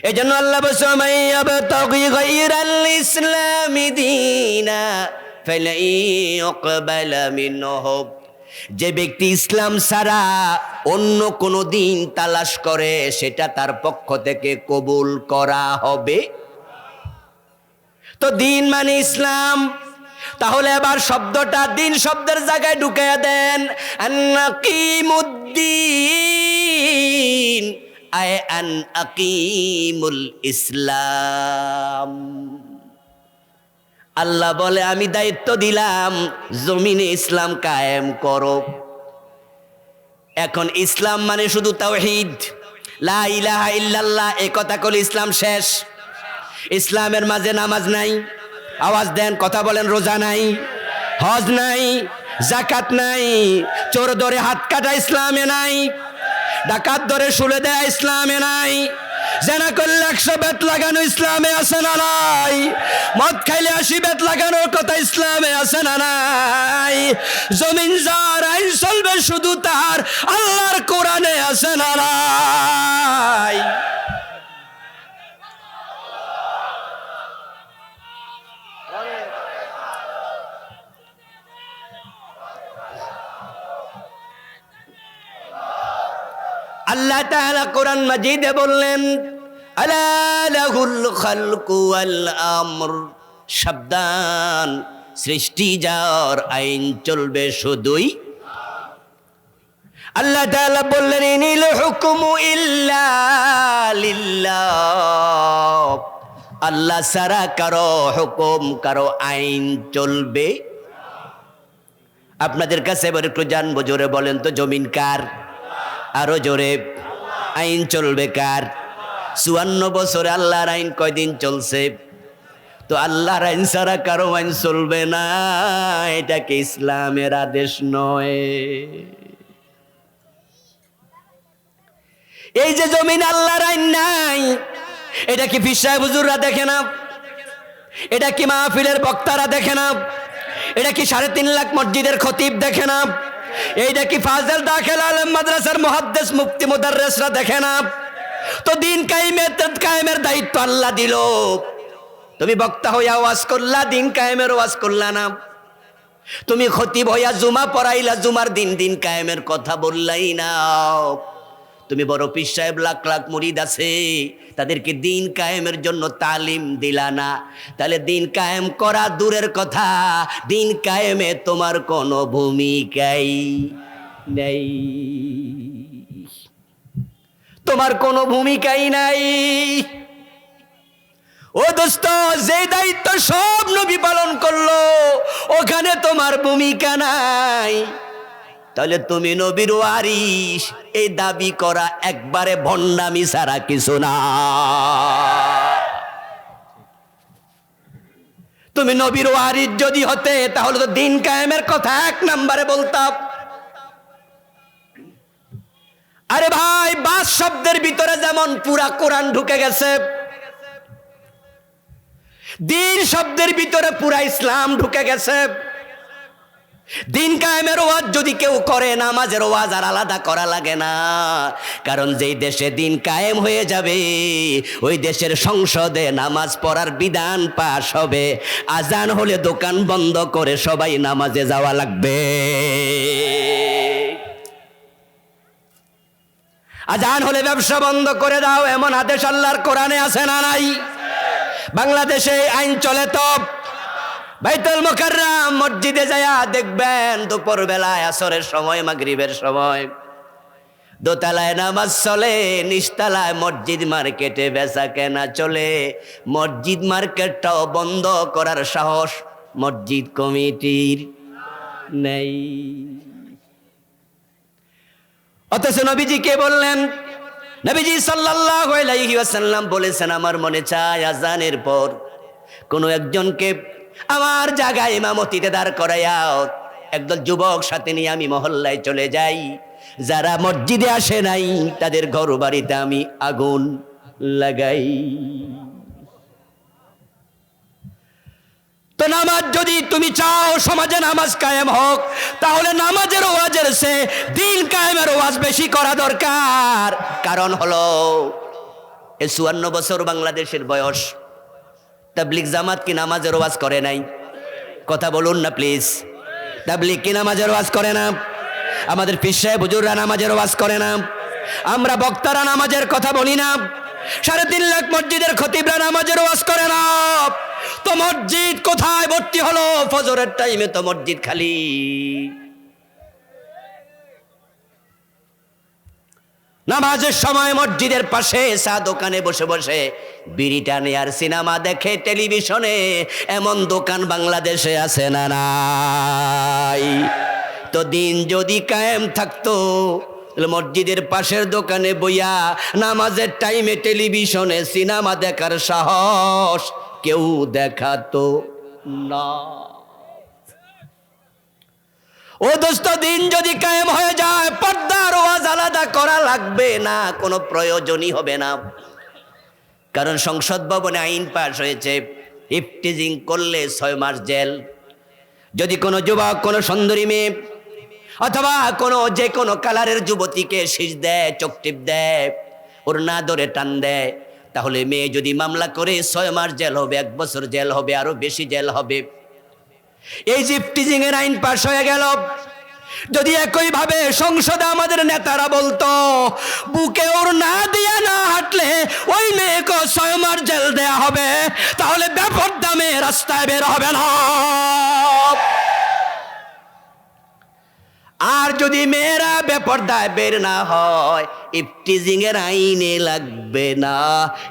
এজন্য আল্লাহ বলেন, মাইয়াবতাগি গায়রাল ইসলামি দীনা ফালাই ইউকবালা মিনহু। যে ব্যক্তি ইসলাম ছাড়া অন্য কোনো দিন তালাশ করে, সেটা তার পক্ষ থেকে কবুল করা হবে। তো দিন মানে ইসলাম। তাহলে এবার শব্দটা দিন শব্দের জায়গায় ঢুকাইয়া দেন। আন্নাকিমুদ্দিন আয় আন আকিমুল ইসলাম। আল্লাহ বলে, আমি দায়িত্ব দিলাম জমিনে ইসলাম কায়েম করো। এখন ইসলাম মানে শুধু তাওহীদ, লা ইলাহা ইল্লাল্লাহ, এই কথা কইলে ইসলাম শেষ। ইসলামের মাঝে নামাজ নাই, আওয়াজ দেন, কথা বলেন, রোজা নাই, হজ নাই, যাকাত নাই, চোর ধরে হাত কাটা ইসলামে নাই, ডাকাত ধরে শুলে দেয়া ইসলামে নাই, জেনা করলে 100 বেত লাগানো ইসলামে আছে না নাই? মদ খাইলে 80 বেত লাগানোর কথা ইসলামে আছে না নাই? জমিন যার আইন চলবে শুধু তার আল্লাহর কোরআনে আছে না নাই? আল্লাহ তাআলা কোরআন মাজিদে বললেন আলা লাহুল খালকু ওয়াল আমর, সাবধান, সৃষ্টি যার আইন চলবে শুধুই। আল্লাহ তাআলা বললেন ইনিল হুকমু ইল্লা লিল্লাহ, আল্লাহ ছাড়া কারো হুকুম কারো আইন চলবে। আপনাদের কাছে এবার একটু জানবো, জোরে বলেন তো জমিন কার? আরো জোরে। আইন চলবে কার? 54 বছরে আল্লাহর আইন কয়দিন চলছে? তো আল্লাহর আইন ছাড়া কারো আইন চলবে না, এটা কি ইসলামের আদেশ নয়? এই যে জমিন আল্লাহর আইন নাই, এটা কি পীর সাহেব হুজুররা দেখে না? এটা কি মাহফিলের বক্তারা দেখে না? এটা কি 3.5 লাখ মসজিদের খতিব দেখে না? এইটা কি ফাজল দাখিল আলেম মাদ্রাসার মুহাদ্দিস মুফতি মুদাররিসরা দেখে না? তো দিন কায়েমের দায়িত্ব আল্লাহ দিল, তুমি বক্তা হইয়া ওয়াজ করলা, দিন কায়েমের ওয়াজ করলা না। তুমি খতিব হইয়া জুমা পড়াইলা, জুমার দিন কায়েমের কথা বললাই না। তুমি বড় পীর সাহেব, লাখ লাখ মুরিদ আছে, তাদেরকে দিন কায়েমের জন্য তালিম দিলা না। তাহলে দিন কায়েম করা দূরের কথা, দিন কায়েমে তোমার কোনো ভূমিকাই নেই, তোমার কোনো ভূমিকাই নাই। ও দোস্ত, যে দায়িত্ব সব নবী পালন করলো, ওখানে তোমার ভূমিকা নাই। তাহলে তুমি নবীর ওয়ারিস এই দাবি করা একবারে ভণ্ডামি ছাড়া কিছু না। তুমি নবীর ওয়ারিস যদি হতে, তাহলে তো দিন কায়েমের কথা 1 নম্বরে বলতাম। আরে ভাই, বাস শব্দের ভিতরে যেমন পুরা কোরআন ঢুকে গেছে, দিন শব্দের ভিতরে পুরা ইসলাম ঢুকে গেছে। দিন কায়েমের ওয়াজ যদি কেউ করে, নামাজের ওয়াজ আর আলাদা করা লাগে না। কারণ যেই দেশে দিন কায়েম হয়ে যাবে, ওই দেশের সংসদে নামাজ পড়ার বিধান পাশ হবে। আজান হলে দোকান বন্ধ করে সবাই নামাজে যাওয়া লাগবে। আজান হলে ব্যবসা বন্ধ করে দাও, এমন আদেশ আল্লাহর কোরআনে আছে না নাই? বাংলাদেশে আইন চলে তো। বাইতুল মুকাররম মসজিদে যায়া দেখবেন দুপুর বেলায়, আসরের সময়, মাগরিবের সময় দোতলায় নামাজ চলে, নিচতলায় মসজিদ মার্কেটে বেচা কেনা চলে। মসজিদ মার্কেটটাও বন্ধ করার সাহস মসজিদ কমিটির নেই। অথচ নবীজি কে বললেন? নবীজি সাল্লাল্লাহু আলাইহি ওয়াসাল্লাম বলেছেন, আমার মনে চায় আজানের পর কোনো একজনকে আমার জায়গায় ইমামতিতে দাঁড় করাইয়াও একদল যুবক সাথে নিয়ে আমি মহল্লায় চলে যাই। যারা মসজিদে আসে নাই, তাদের ঘর বাড়িতে আমি আগুন লাগাই। তো নামাজ যদি তুমি চাও সমাজে নামাজ কায়েম হোক, তাহলে নামাজের ওয়াজের সে দিন কায়েমের ওয়াজ বেশি করা দরকার। কারণ হলো, এই 54 বছর বাংলাদেশের বয়স, তাবলিগ জামাত কি নামাজের ওয়াজ করে নাই? কথা বলুন না প্লিজ। তাবলিগ কি নামাজের ওয়াজ করে না? আমাদের পীর সাহেব হুজুররা নামাজের ওয়াজ করে না? আমরা বক্তারা নামাজের কথা বলি না? 3.5 লাখ মসজিদের খতিবরা নামাজের ওয়াজ করে না? তো মসজিদ কোথায় ভর্তি হলো? ফজরের টাইমে তো মসজিদ খালি। নামাজের সময় মসজিদের পাশে চা দোকানে বসে বসে বিড়ি টানে আর সিনেমা দেখে টেলিভিশনে, এমন দোকান বাংলাদেশে আছে না নাই? তো দিন যদি কায়েম থাকতো, মসজিদের পাশের দোকানে বইয়া নামাজের টাইমে টেলিভিশনে সিনেমা দেখার সাহস কেউ দেখাতো না। ও দোস্ত, দিন যদি কায়েম হয়ে যায়, পর্দার ওয়াজ আলাদা করা লাগবে না, কোনো প্রয়োজনই হবে না। কারণ সংসদ ভবনে আইন পাশ হয়েছে, ইফটিজিং করলে 6 মাস জেল। যদি কোনো যুবক, কোনো সুন্দরী মেয়ে অথবা যে কোনো কালারের যুবতীকে শীষ দেয়, চোখ টিপ দেয়, ওর না ধরে টান দেয়, তাহলে মেয়ে যদি মামলা করে 6 মাস জেল হবে, 1 বছর জেল হবে, আরো বেশি জেল হবে। এই যে ইফটিজিং এর আইন পাশ হয়ে গেল, যদি একইভাবে সংসদে আমাদের নেতারা বলতো বুকে ওর না দিয়ে না হাঁটলে ওই মেয়েকে 6 মাস জেল দেয়া হবে, তাহলে বেপরদা মেয়ে রাস্তায় বের হবে না। আর যদি মেয়েরা বেপরদায় বের না হয়, ইফটিজিং এর আইনে লাগবে না,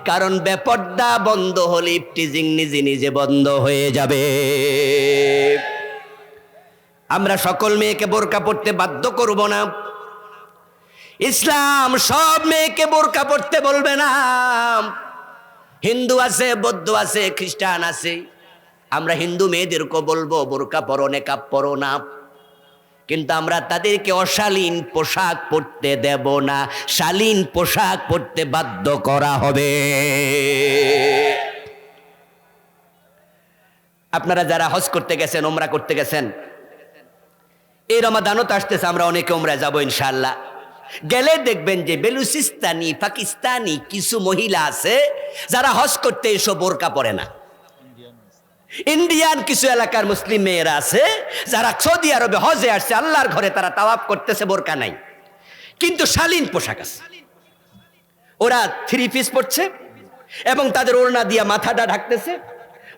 কারণ বেপরদা বন্ধ হলে ইফটিজিং নিজে নিজে বন্ধ হয়ে যাবে। আমরা সকল মেয়েকে বোরকা পড়তে বাধ্য করব না। ইসলাম সব মেয়েকে বোরকা পড়তে বলবে না। হিন্দু আছে, বৌদ্ধ আছে, খ্রিস্টান আছে, আমরা হিন্দু মেয়েদেরকে বলবো বোরকা পরো, নেকাব পরো না, কিন্তু আমরা তাদেরকে অশালীন পোশাক পরতে দেব না, শালীন পোশাক পরতে বাধ্য করা হবে। আপনারা যারা হজ করতে গেছেন, ওমরা করতে গেছেন, এই রমাদানও তো আসতেছে, আমরা অনেকে ওমরায় যাবো ইনশাআল্লাহ। গেলে দেখবেন যে বেলুচিস্তানি, পাকিস্তানি কিছু মহিলা আছে যারা হজ করতে এসে বোরকা পরে না। ইন্ডিয়ান কিছু এলাকার মুসলিম মেয়েরা আছে যারা সৌদি আরবে হজে আসছে, আল্লাহর ঘরে তারা তাওয়াফ করতেছে, বোরকা নাই, কিন্তু শালীন পোশাক আছে। ওরা 3 পিস পরছে এবং তাদের ওড়না দিয়া মাথাটা ঢাকতেছে,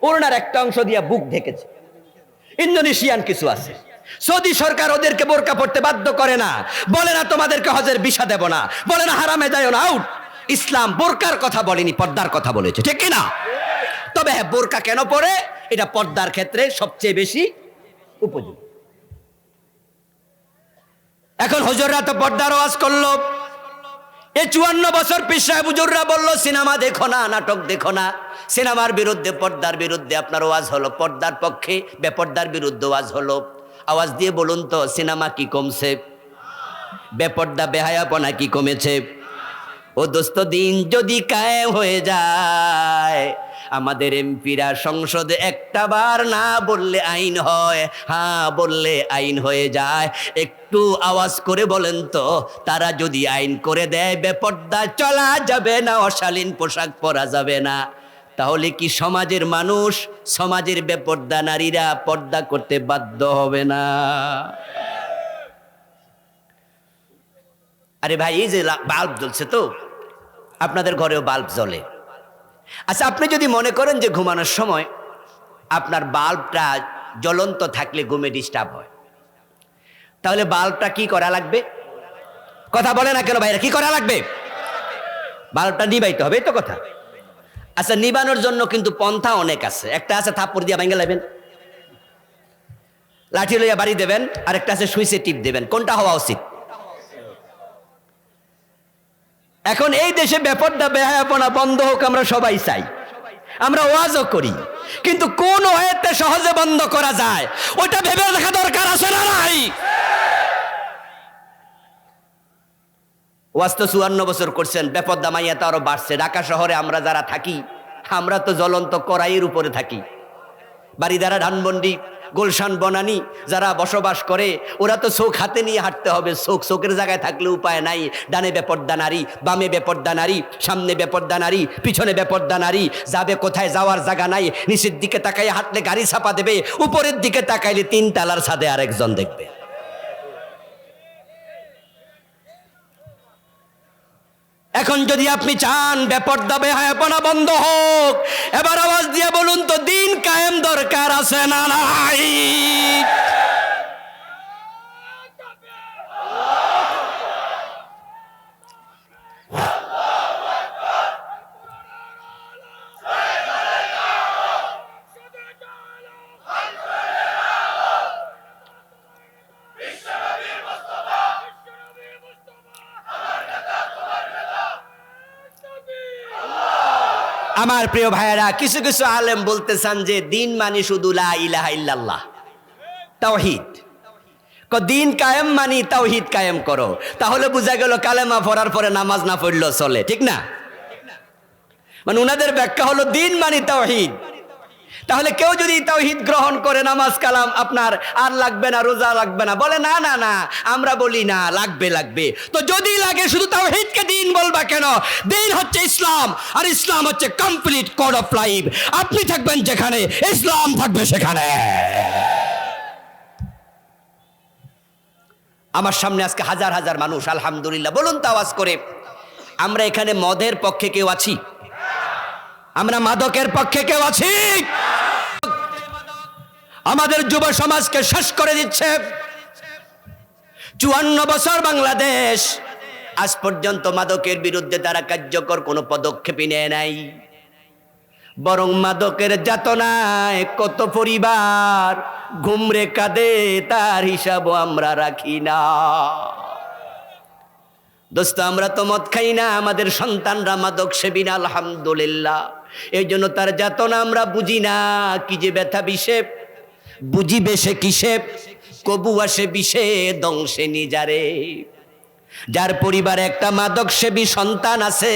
ওড়নার একটা অংশ দিয়া বুক ঢেকেছে। ইন্দোনেশিয়ান কিছু আছে, সৌদি সরকার ওদেরকে বোরকা পড়তে বাধ্য করে না, বলে না তোমাদেরকে হজের ভিসা দেব না, বলে না হারামে যাও না, আউট। ইসলাম বোরকার কথা বলেনি, পর্দার কথা বলেছে, ঠিক কিনা? তবে হ্যাঁ, বোরকা কেন পরে, এটা পর্দার ক্ষেত্রে সবচেয়ে বেশি উপযোগী। এখন হুজুররা তো পর্দার ওয়াজ করলো, এই 54 বছর পীর সাহেব হুজুররা বললো সিনেমা দেখো না, নাটক দেখো না। সিনেমার বিরুদ্ধে, পর্দার বিরুদ্ধে আপনার ওয়াজ হলো, পর্দার পক্ষে বেপর্দার বিরুদ্ধে ওয়াজ হলো। আওয়াজ দিয়ে বলুন তো, সিনেমা কি কমছে? বেপর্দা বেহায়াপনা কি কমেছে? ও দোস্ত, দিন যদি কায়েম হয়ে যায়, আমাদের এমপিরা সংসদে একটা বার না বললে আইন হয়, হ্যাঁ বললে আইন হয়ে যায়। একটু আওয়াজ করে বলেন তো, তারা যদি আইন করে দেয় বেপর্দা চলা যাবে না, অশালীন পোশাক পরা যাবে না, তাহলে কি সমাজের মানুষ, সমাজের বেপর্দা নারীরা পর্দা করতে বাধ্য হবে না? আরে ভাই, এই যে বাল্ব জ্বলছে, তো আপনাদের ঘরেও বাল্ব জ্বলে। আচ্ছা, আপনি যদি মনে করেন যে ঘুমানোর সময় আপনার বাল্বটা জ্বলন্ত থাকলে ঘুমে ডিস্টার্ব হয়, তাহলে বাল্বটা কি করা লাগবে? কথা বলে না কেন ভাইরা, কি করা লাগবে? বাল্বটা নিবাইতে হবে, এই তো কথা। আচ্ছা, নিবানোর জন্য কিন্তু পন্থা অনেক আছে। একটা আছে থাপ্পড় দিয়া ভেঙে লাইবেন, লাঠি লইয়া বাড়ি দেবেন, আর একটা আছে সুইচে টিপ দেবেন। কোনটা হওয়া উচিত? এখন এই দেশে বেপর্দা বেহায়াপনা বন্ধ হোক, আমরা সবাই চাই, আমরা ওয়াজও করি, কিন্তু কোন ওয়েতে সহজে বন্ধ করা যায় ওটা ভেবে দেখা দরকার আছে না নাই? ওয়াজ তো 54 বছর করছেন, বেপর্দা মাইয়া তো আরো বাড়ছে। ঢাকা শহরে আমরা যারা থাকি, আমরা তো জ্বলন্ত কড়াইয়ের উপরে থাকি। বাড়িদারা, ধানমন্ডি, গুলশান, বনানী যারা বসবাস করে, ওরা তো চোখ হাতে নিয়ে হাঁটতে হবে। চোখের জায়গায় থাকলে উপায় নাই। ডানে বেপর্দা নারী, বামে বেপর্দা নারী, সামনে বেপর্দা নারী, পিছনে বেপর্দা নারী, যাবে কোথায় যাওয়ার জায়গা নাই। নিচের দিকে তাকাই হাঁটলে গাড়ি চাপা দেবে, উপরের দিকে তাকাইলে 3 তালার ছাদে আরেকজন দেখবে। এখন যদি আপনি চান বেপর্দা বেহায়াপনা বন্ধ হোক, এবার আওয়াজ দিয়ে বলুন তো, দিন কায়েম দরকার আছে না নাই? আমার প্রিয় ভাইয়েরা, কিছু কিছু আলেম বলতে চান যে দিন মানে শুধু লা ইলাহা ইল্লাল্লাহ, তাওহীদ। দিন কায়েম মানি তাওহীদ কায়েম করো, তাহলে বোঝা গেল কালেমা পড়ার পরে নামাজ না পড়লেও চলে, ঠিক না? মানে উনাদের ব্যাখ্যা হলো দিন মানে তাওহীদ। তাহলে কেউ যদি তাওহীদ গ্রহণ করে নামাজ কালাম আপনার আর লাগবে না, রোজা লাগবে না, বলে না না না, আমরা বলি না লাগবে লাগবে। তো যদি লাগে শুধু তাওহীদকে দিন বলবা কেন? দিন হচ্ছে ইসলাম, আর ইসলাম হচ্ছে কমপ্লিট কোড অফ লাইফ। আপনি থাকবেন যেখানে, ইসলাম থাকবে সেখানে। আমার সামনে আজকে হাজার হাজার মানুষ, আলহামদুলিল্লাহ। বলুন তো আওয়াজ করে, আমরা এখানে মদের পক্ষে কেউ আছি? আমরা মাদকের পক্ষে কেউ আছি? আমাদের যুব সমাজকে শেষ করে দিচ্ছে। 54 বছর বাংলাদেশ, আজ পর্যন্ত মাদকের বিরুদ্ধে তারা কার্যকর কোনো পদক্ষেপই নেয় নাই। বরং মাদকের যাতনায় কত পরিবার ঘুমরে কাঁদে, তার হিসাবও আমরা রাখি না। দোস্ত, আমরা তো মদ খাই না, আমাদের সন্তানরা মাদক সেবী না, আলহামদুলিল্লাহ। এই জন্য তার যাতনা আমরা বুঝি না। কি যে ব্যথা বিষে, বুঝি বেশে কিসে, কবু আসে বিষে দংশে নিজারে। যার পরিবারে একটা মাদক সেবী সন্তান আছে,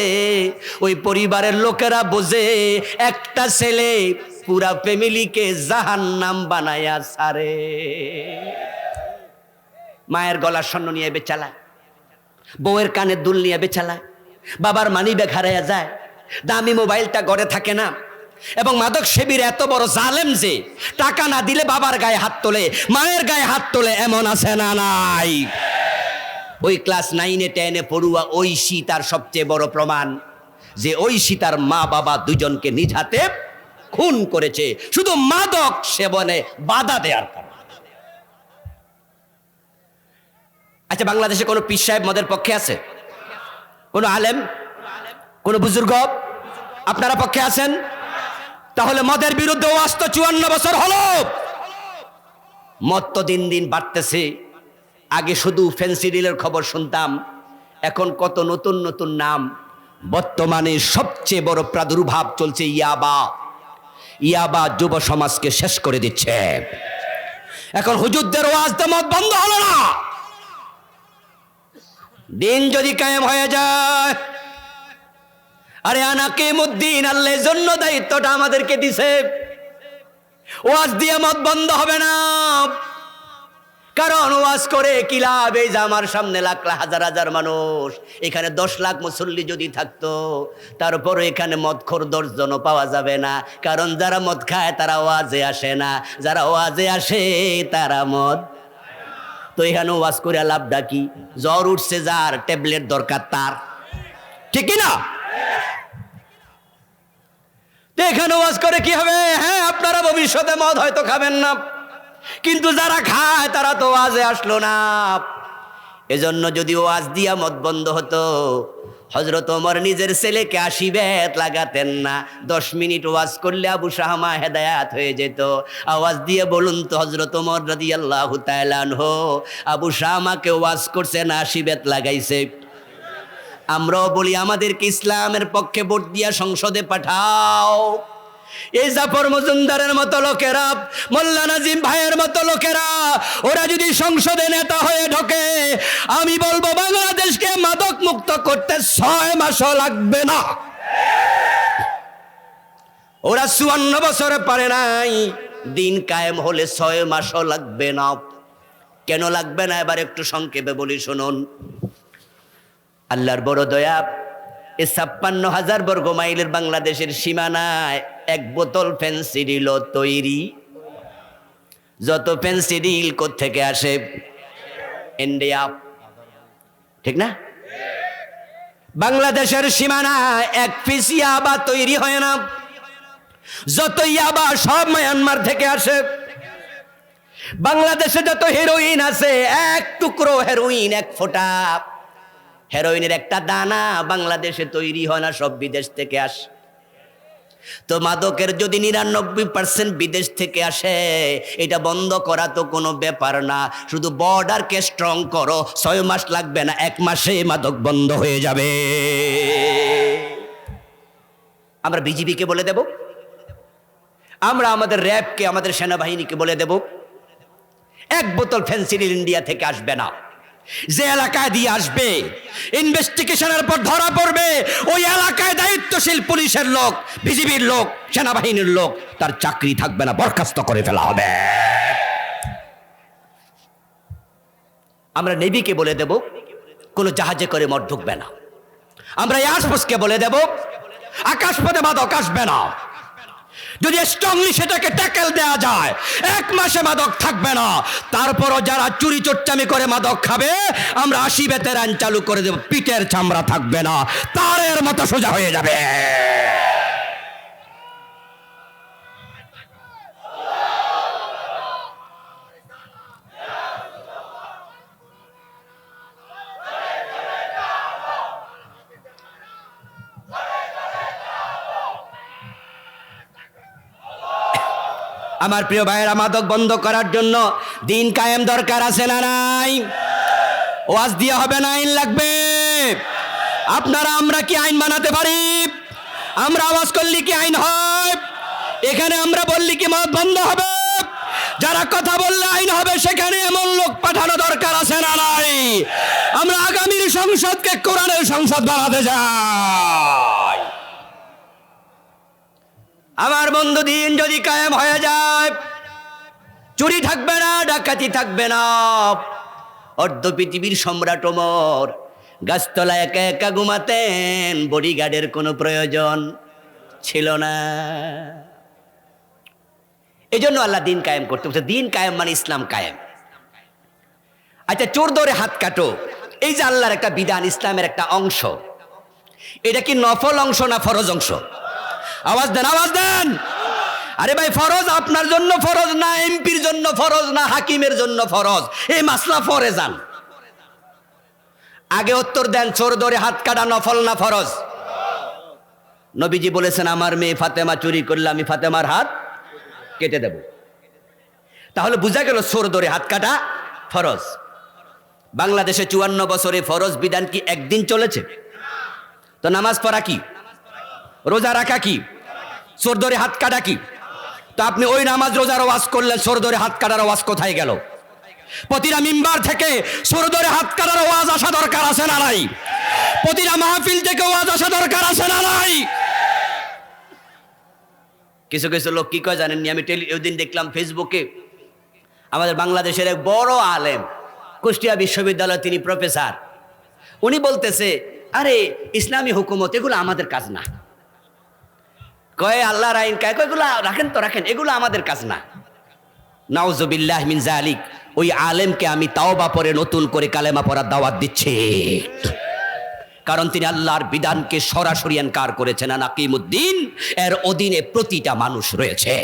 ওই পরিবারের লোকেরা বোঝে একটা ছেলে পুরা ফ্যামিলিকে জাহান্নাম বানায়া সারে। মায়ের গলার স্বর্ণ নিয়ে বেচালায়, বউয়ের কানের দুল নিয়ে বেচালায়, বাবার মানি ব্যাগ হারাইয়া যায়, দামি মোবাইলটা ঘরে থাকে না। এবং মাদক সেবীর এত বড় জালেম যে টাকা না দিলে বাবার গায়ে হাত তোলে, মায়ের গায়ে হাত তোলে, এমন আছে না নাই? ওই ক্লাস 9-এ 10-এ পড়ুয়া ঐশী তার সবচেয়ে বড় প্রমাণ যে ঐশী তার মা বাবা দুজনকে নিজ হাতে খুন করেছে শুধু মাদক সেবনে বাধা দেওয়ার কারণে। আচ্ছা, বাংলাদেশে কোনো পীর সাহেব মদের পক্ষে আছে? কোনো আলেম, কোনো বুজুর্গ আপনারা পক্ষে আছেন? তাহলে মদের বিরুদ্ধে ওয়াজ তো 54 বছর হলো। মদ তো দিন দিন বাড়তেছে। আগে শুধু ফেন্সিডিলের খবর শুনতাম, এখন কত নতুন নতুন নাম। বর্তমানে সবচেয়ে বড় প্রাদুর্ভাব চলছে ইয়াবা। ইয়াবা যুব সমাজকে শেষ করে দিচ্ছে। এখন হুজুরদের ওয়াজতে মদ বন্ধ হলো না। দিন যদি কায়েম হয়ে যায়, আরে আনাকিমুদ্দিন, আল্লাহর জন্য দায়িত্বটা আমাদেরকে দিছে। ওয়াজ দিয়ে মদ বন্ধ হবে না, কারণ ওয়াজ করে কি লাভ? এই যে আমার সামনে লাখ লাখ হাজার হাজার মানুষ, এখানে 10 লাখ মুসল্লি যদি থাকতো, তারপরে এখানে মদখোর 10 জনও পাওয়া যাবে না। কারণ যারা মদ খায় তারা ওয়াজে আসে না, যারা ওয়াজে আসে তারা মদ। তো এখানে ওয়াজ করে লাভটা কি? জ্বর উঠছে যার, ট্যাবলেট দরকার তার, ঠিক না? তো এখানে ওয়াজ করে কি হবে? হ্যাঁ, আপনারা ভবিষ্যতে মদ হয়তো খাবেন না, কিন্তু যারা খায় তারা তো ওয়াজে আসলো না। এজন্য যদি ওয়াজ দিয়া মদ বন্ধ হতো, হযরত ওমর নিজের ছেলেকে 80 বেত লাগাতেন না। 10 মিনিট ওয়াজ করলে আবু শাহমা হেদায়াত হয়ে যেত। আওয়াজ দিয়ে বলুন তো, হযরত ওমর রাদিয়াল্লাহু তাআলা আনহু আবু শাহমাকে ওয়াজ করছে না 80 বেত লাগাইছে? আমরাও বলি আমাদেরকে ইসলামের পক্ষে ভোট দিয়া সংসদে পাঠাও। এই জাফর মজুমদারের মতো লোকেরা, মোল্লা নাজিম ভাইয়ের মতো লোকেরা, ওরা যদি সংসদে নেতা হয়ে ঢোকে, আমি বলবো বাংলাদেশকে মাদক মুক্ত করতে 6 মাসও লাগবে না। ওরা 54 বছরে পারে নাই, দিন কায়েম হলে 6 মাসও লাগবে না। কেন লাগবে না? এবার একটু সংক্ষেপে বলি, শুনুন। আল্লাহর বড় দয়া, এই 56,000 বর্গ মাইলের বাংলাদেশের সীমানায় 1 বোতল ফেন্সিডিল তৈরি। যত ফেন্সিডিল কোত্থেকে আসে? ইন্ডিয়া, ঠিক না? বাংলাদেশের সীমানায় 1 পিস ইয়াবা তৈরি হয় না। যত ইয়াবা সব মায়ানমার থেকে আসে। বাংলাদেশে যত হেরোইন আছে, 1 টুকরো হেরোইন, 1 ফোঁটা হেরোইনের একটা দানা বাংলাদেশে তৈরি হয় না, সব বিদেশ থেকে আসে। তো মাদকের যদি 99% বিদেশ থেকে আসে, এটা বন্ধ করা তো কোনো ব্যাপার না। শুধু বর্ডারকে স্ট্রং করো, 6 মাস লাগবে না, 1 মাসে মাদক বন্ধ হয়ে যাবে। আমরা বিজিবিকে বলে দেব, আমরা আমাদের র্যাবকে, আমাদের সেনাবাহিনীকে বলে দেব, 1 বোতল ফেন্সিডিল ইন্ডিয়া থেকে আসবে না। যে এলাকায় দিয়ে আসবে, ইনভেস্টিগেশনের পর ধরা পড়বে, ওই এলাকায় দায়িত্ব দায়িত্বশীল পুলিশের লোক, বিজিবির লোক, সেনাবাহিনীর লোক, তার চাকরি থাকবে না, বরখাস্ত করে ফেলা হবে। আমরা নেভিকে বলে দেব কোনো জাহাজে করে মদ ঢুকবে না। আমরা এয়ারফোর্সকে বলে দেব আকাশপথে মাদক আসবে না। যদি স্ট্রংলি সেটাকে ট্যাকেল দেয়া যায়, 1 মাসে মাদক থাকবে না। তারপরও যারা চুরি চোট্টামি করে মাদক খাবে, আমরা 80 বেতের আইন চালু করে দেব, পিঠের চামড়া থাকবে না, তারের মতো সোজা হয়ে যাবে। আমার প্রিয় ভাইয়েরা, মাদক বন্ধ করার জন্য দিন কায়েম দরকার আছে না নাই? ওয়াজ দিয়ে হবে না, আইন লাগবে। আপনারা আমরা কি আইন বানাতে পারি? আমরা আওয়াজ করলে কি আইন হয়? এখানে আমরা বললি কি মদ বন্ধ হবে? যারা কথা বললে আইন হবে, সেখানে এমন লোক পাঠানো দরকার আছে না নাই? আমরা আগামীর সংসদকে কোরআনের সংসদ বানাতে চাই। আমার বন্ধু, দিন যদি কায়েম হয়ে যায়, চুরি থাকবে না, ডাকাতি থাকবে না। অর্ধ পৃথিবীর সম্রাট ওমর গাছতলা একা একা ঘুমাতেন, বডিগার্ডের কোনো প্রয়োজন ছিল না। এই জন্য আল্লাহ দিন কায়েম করতে বলছে। দিন কায়েম মানে ইসলাম কায়েম। আচ্ছা, চোর ধরে হাত কাটো, এই যে আল্লাহর একটা বিধান, ইসলামের একটা অংশ, এটা কি নফল অংশ না ফরজ অংশ? আওয়াজ দেন, আওয়াজ দেন। আরে ভাই, ফরজ আপনার জন্য ফরজ না, এমপির জন্য ফরজ না, হাকিমের জন্য ফরজ। এই মাসলা ফরে যান, আগে উত্তর দেন। চোর ধরে হাত কাটা নফল না ফরজ? নবীজি বলেছেন, আমার মেয়ে ফাতেমা চুরি করলে আমি ফাতেমার হাত কেটে দেব। তাহলে বোঝা গেল চোর ধরে হাত কাটা ফরজ। বাংলাদেশে 54 বছরে ফরজ বিধান কি একদিন চলেছে? তো নামাজ পড়া কি, রোজা রাখা কি, চোর ধরে হাত কাটা কি? তো আপনি ওই নামাজ রোজার ওয়াজ করলেন, চোর ধরে হাত কাটার ওয়াজ কোথায় গেল? প্রতিটা মিম্বার থেকে চোর ধরে হাত কাটার ওয়াজ আসা দরকার আছে না নাই? প্রতিটা মাহফিল থেকে ওয়াজ আসা দরকার আছে না নাই? কিছু কিছু লোক কি কয় জানেননি? আমি ওই দিন দেখলাম ফেসবুকে, আমাদের বাংলাদেশের এক বড় আলেম, কুষ্টিয়া বিশ্ববিদ্যালয়, তিনি প্রফেসর, উনি বলতেছে, আরে ইসলামী হুকুমত এগুলো আমাদের কাজ না। কয় আল্লাহর আইন কয়, এগুলো রাখেন তো রাখেন, এগুলো আমাদের কাজ না। নাউজুবিল্লাহ মিন যালিক। ওই আলেমকে আমি তাওবা পরে নতুন করে কালেমা পড়ার দাওয়াত দিচ্ছি, কারণ তিনি আল্লাহর বিধানকে সরাসরি ইনকার করেছেন। আকিমুদ্দিন, এর অধীনে প্রতিটা মানুষ রয়েছে।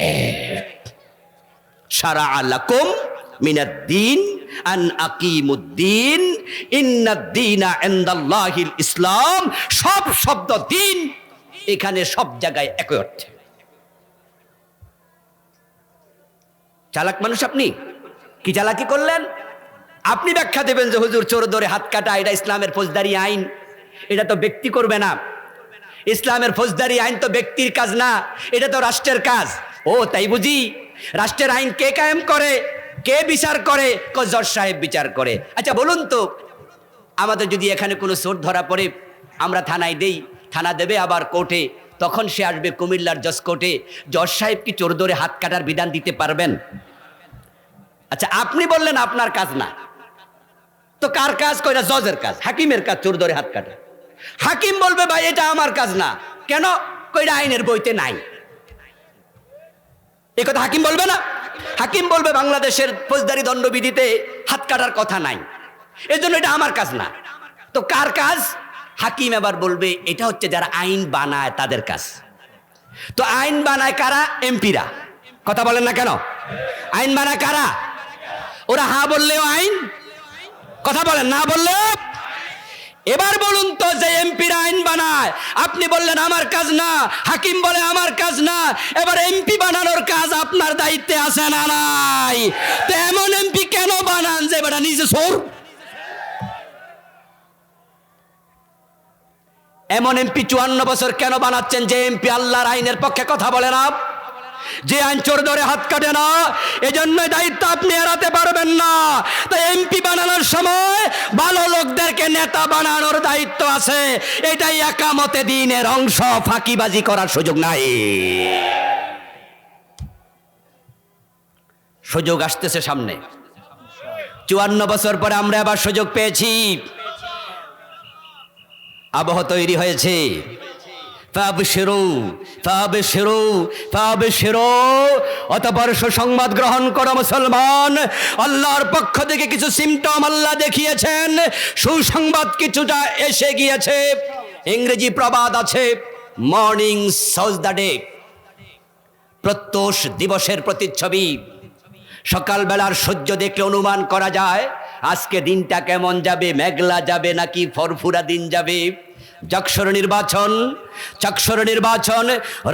শারাআ লাকুম মিনাদ-দ্বীন আন আকিমুদ্দিন ইন্নাদ-দ্বীনা ইনদাল্লাহিল ইসলাম। সব শব্দ দিন এখানে সব জায়গায় একই অর্থে। চালাক মানুষ আপনি, কি চালাকি করলেন? আপনি ব্যাখ্যা দেবেন যে হুজুর, চোর ধরে হাত কাটা এটা ইসলামের ফৌজদারি আইন, এটা তো ব্যক্তি করবে না। ইসলামের ফৌজদারি আইন তো ব্যক্তির কাজ না, এটা তো রাষ্ট্রের কাজ। ও তাই বুঝি? রাষ্ট্রের আইন কে কায়েম করে, কে বিচার করে? জজ সাহেব বিচার করে। আচ্ছা বলুন তো, আমাদের যদি এখানে কোনো চোর ধরা পড়ে, আমরা থানায় দেই, থানা দেবে আবার কোর্টে, তখন সে আসবে কুমিল্লার জজ কোর্টে। জজ সাহেব কি চোর ধরে হাত কাটার বিধান দিতে পারবেন? আচ্ছা, আপনি বললেন আপনার কাজ না, তো কার কাজ? কইরা জজের কাজ, হাকিমের কাজ চোর ধরে হাত কাটা। হাকিম বলবে ভাই এটা আমার কাজ না, কেন? কইরা আইনের বইতে নাই। এই কথা হাকিম বলবে না? হাকিম বলবে বাংলাদেশের ফৌজদারি দণ্ডবিধিতে হাত কাটার কথা নাই, এজন্য এটা আমার কাজ না। তো কার কাজ? হাকিম এবার বলবে এটা হচ্ছে যারা আইন বানায় তাদের কাজ। তো আইন বানায় কারা? এমপিরা। কথা বলেন না কেন? আইন বানায় কারা? ওরা হা বললেও আইন, কথা বলেন না বললেও। এবার বলুন তো, যে এমপিরা আইন বানায়, আপনি বললেন আমার কাজ না, হাকিম বলে আমার কাজ না, এবার এমপি বানানোর কাজ আপনার দায়িত্বে আছে না নাই? তো এমন এমপি কেন বানান যে বেটা নিজে চোর? এমন এমপি 54 বছর কেন বানাচ্ছেন যে এমপি আল্লাহর আইনের পক্ষে কথা বলে না? যে আইন চোর ধরে হাত কাটে না, এজন্য দায়িত্ব আপনি এড়াতে পারবেন না। তাই এমপি বানানোর সময় ভালো লোকদেরকে নেতা বানানোর দায়িত্ব আছে। এটাই একামতে দ্বীনের অংশ, ফাঁকিবাজি করার সুযোগ নাই। সুযোগ আসতেছে সামনে। 54 বছর পরে আমরা আবার সুযোগ পেয়েছি, আবহ তৈরি হয়েছে। অতঃপর সুসংবাদ গ্রহণ করো মুসলমান। আল্লাহর পক্ষ থেকে কিছু সিমটম আল্লাহ দেখিয়েছেন, সুসংবাদ কিছুটা এসে গিয়েছে। ইংরেজি প্রবাদ আছে, মর্নিং শোজ দ্য ডে, প্রত্যুষ দিবসের প্রতিচ্ছবি। সকালবেলার সূর্য দেখলে অনুমান করা যায় আজকে দিনটা কেমন যাবে, মেঘলা যাবে নাকি ফরফুরা দিন যাবে। যক্ষর নির্বাচন, চক্ষর নির্বাচন,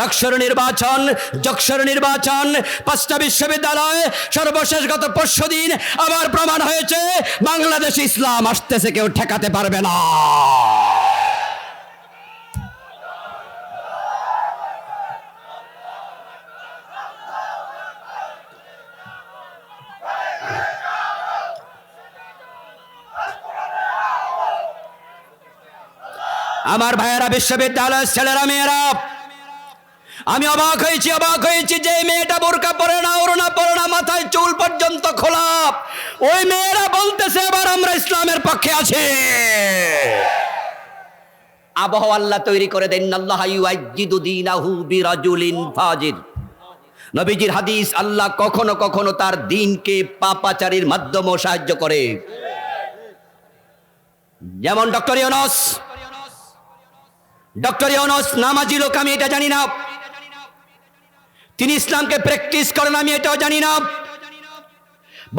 রক্ষর নির্বাচন, যক্ষর নির্বাচন, 5টা বিশ্ববিদ্যালয়। সর্বশেষ গত পরশুদিন আবার প্রমাণ হয়েছে বাংলাদেশে ইসলাম আসতেছে, কেউ ঠেকাতে পারবে না। আমার ভাইয়েরা, বিশ্ববিদ্যালয়ের ছেলেরা মেয়েরা, আমি অবাক হয়েছি যে মেয়েটা বোরকা পরে না, ওড়না পরে না, মাথায় চুল পর্যন্ত খোলা, ওই মেয়েরা বলতেছে এবার আমরা ইসলামের পক্ষে আছি। আবহাওয়া আল্লাহ তৈরি করে দেন। আল্লাহ ইউআইজিদু দীনাহু বিরাজুলিন ফাজির। নবীজির হাদিস, আল্লাহ কখনো কখনো তার দ্বীনকে পাপাচারীর মাধ্যমেও সাহায্য করে। যেমন ডক্টর ইউনূস নামাজি লোক, আমি এটা জানি না। তিনি ইসলামকে প্র্যাকটিস করেন, আমি এটাও জানি না।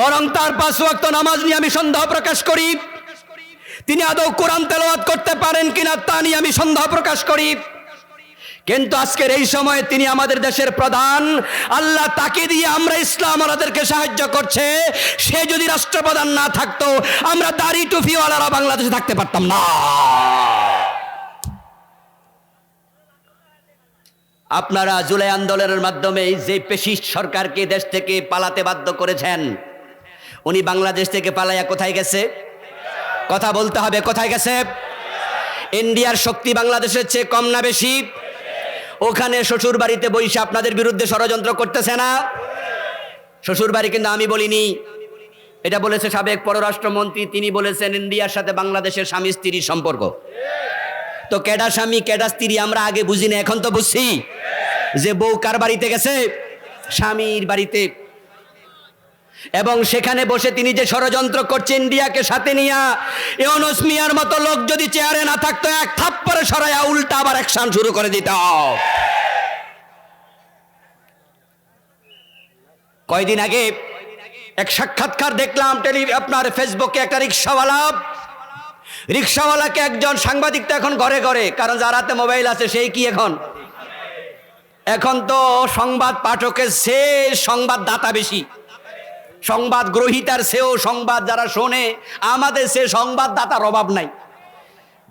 বরং তার 5 ওয়াক্ত নামাজ নিয়ে আমি সন্দেহ প্রকাশ করি। তিনি আদৌ কোরআন তেলাওয়াত করতে পারেন কিনা তা নিয়ে আমি সন্দেহ প্রকাশ করি। কিন্তু আজকের এই সময়ে তিনি আমাদের দেশের প্রধান। আল্লাহ তাকে দিয়ে আমরা ইসলাম ওনাদেরকে সাহায্য করছে। সে যদি রাষ্ট্রপ্রধান না থাকতো, আমরা দাড়ি টুপিওয়ালারা বাংলাদেশে থাকতে পারতাম না। আপনারা জুলাই আন্দোলনের মাধ্যমে যে পেশিস্ট সরকারকে দেশ থেকে পালাতে বাধ্য করেছেন, উনি বাংলাদেশ থেকে পালাইয়া কোথায় গেছে? কথা বলতে হবে, কোথায় গেছে? ইন্ডিয়ার শক্তি বাংলাদেশের চেয়ে কম না বেশি? ওখানে শ্বশুর বাড়িতে বসে আপনাদের বিরুদ্ধে ষড়যন্ত্র করতেছে না? শ্বশুর বাড়ি কিন্তু আমি বলিনি, এটা বলেছে সাবেক পররাষ্ট্রমন্ত্রী। তিনি বলেছেন ইন্ডিয়ার সাথে বাংলাদেশের স্বামী স্ত্রীর সম্পর্ক। তো কেডা স্বামী কেডা স্ত্রী আমরা আগে বুঝি না, এখন তো বুঝছি যে বউ কার বাড়িতে গেছে? স্বামীর বাড়িতে। এবং সেখানে বসে তিনি যে ষড়যন্ত্র করছে ইন্ডিয়াকে সাথে নিয়ে, ইউনূস মিয়ার মতো লোক যদি চেয়ারে না থাকতো, এক থাপ্পড়ে সরাইয়া উল্টা আবার অ্যাকশন শুরু করে দিত। কয়দিন আগে এক সাক্ষাৎকার দেখলাম আপনার ফেসবুকে, একটা রিক্সাওয়ালাকে একজন সাংবাদিক, তো এখন ঘরে ঘরে, কারণ যার হাতে মোবাইল আছে সেই কি এখন তো সংবাদ পাঠকের সে সংবাদদাতা বেশি, সংবাদ গ্রহীতার সেও সংবাদ যারা শোনে, আমাদের সে সংবাদদাতার অভাব নাই।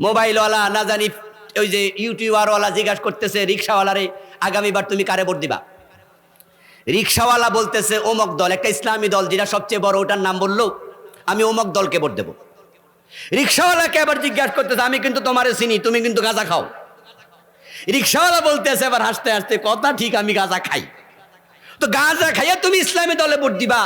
মোবাইলওয়ালা না জানি ওই যে ইউটিউবারওয়ালা জিজ্ঞাসা করতেছে রিক্সাওয়ালারে, আগামীবার তুমি কারে ভোট দিবা? রিক্সাওয়ালা বলতেছে অমুক দল, একটা ইসলামী দল যেটা সবচেয়ে বড়, ওটার নাম বললো, আমি অমুক দলকে ভোট দেবো। রিক্সাওয়ালাকে আবার জিজ্ঞাসা করতেছে, আমি কিন্তু তোমারে চিনি, তুমি কিন্তু গাঁজা খাও। রিক্সাওয়ালা বলতেছে এবার হাসতে হাসতে, কথা ঠিক, আমি গাঁজা খাই, তো গাঁজা খাইয়া তুমি ইসলামী দলে ভোট দিবা?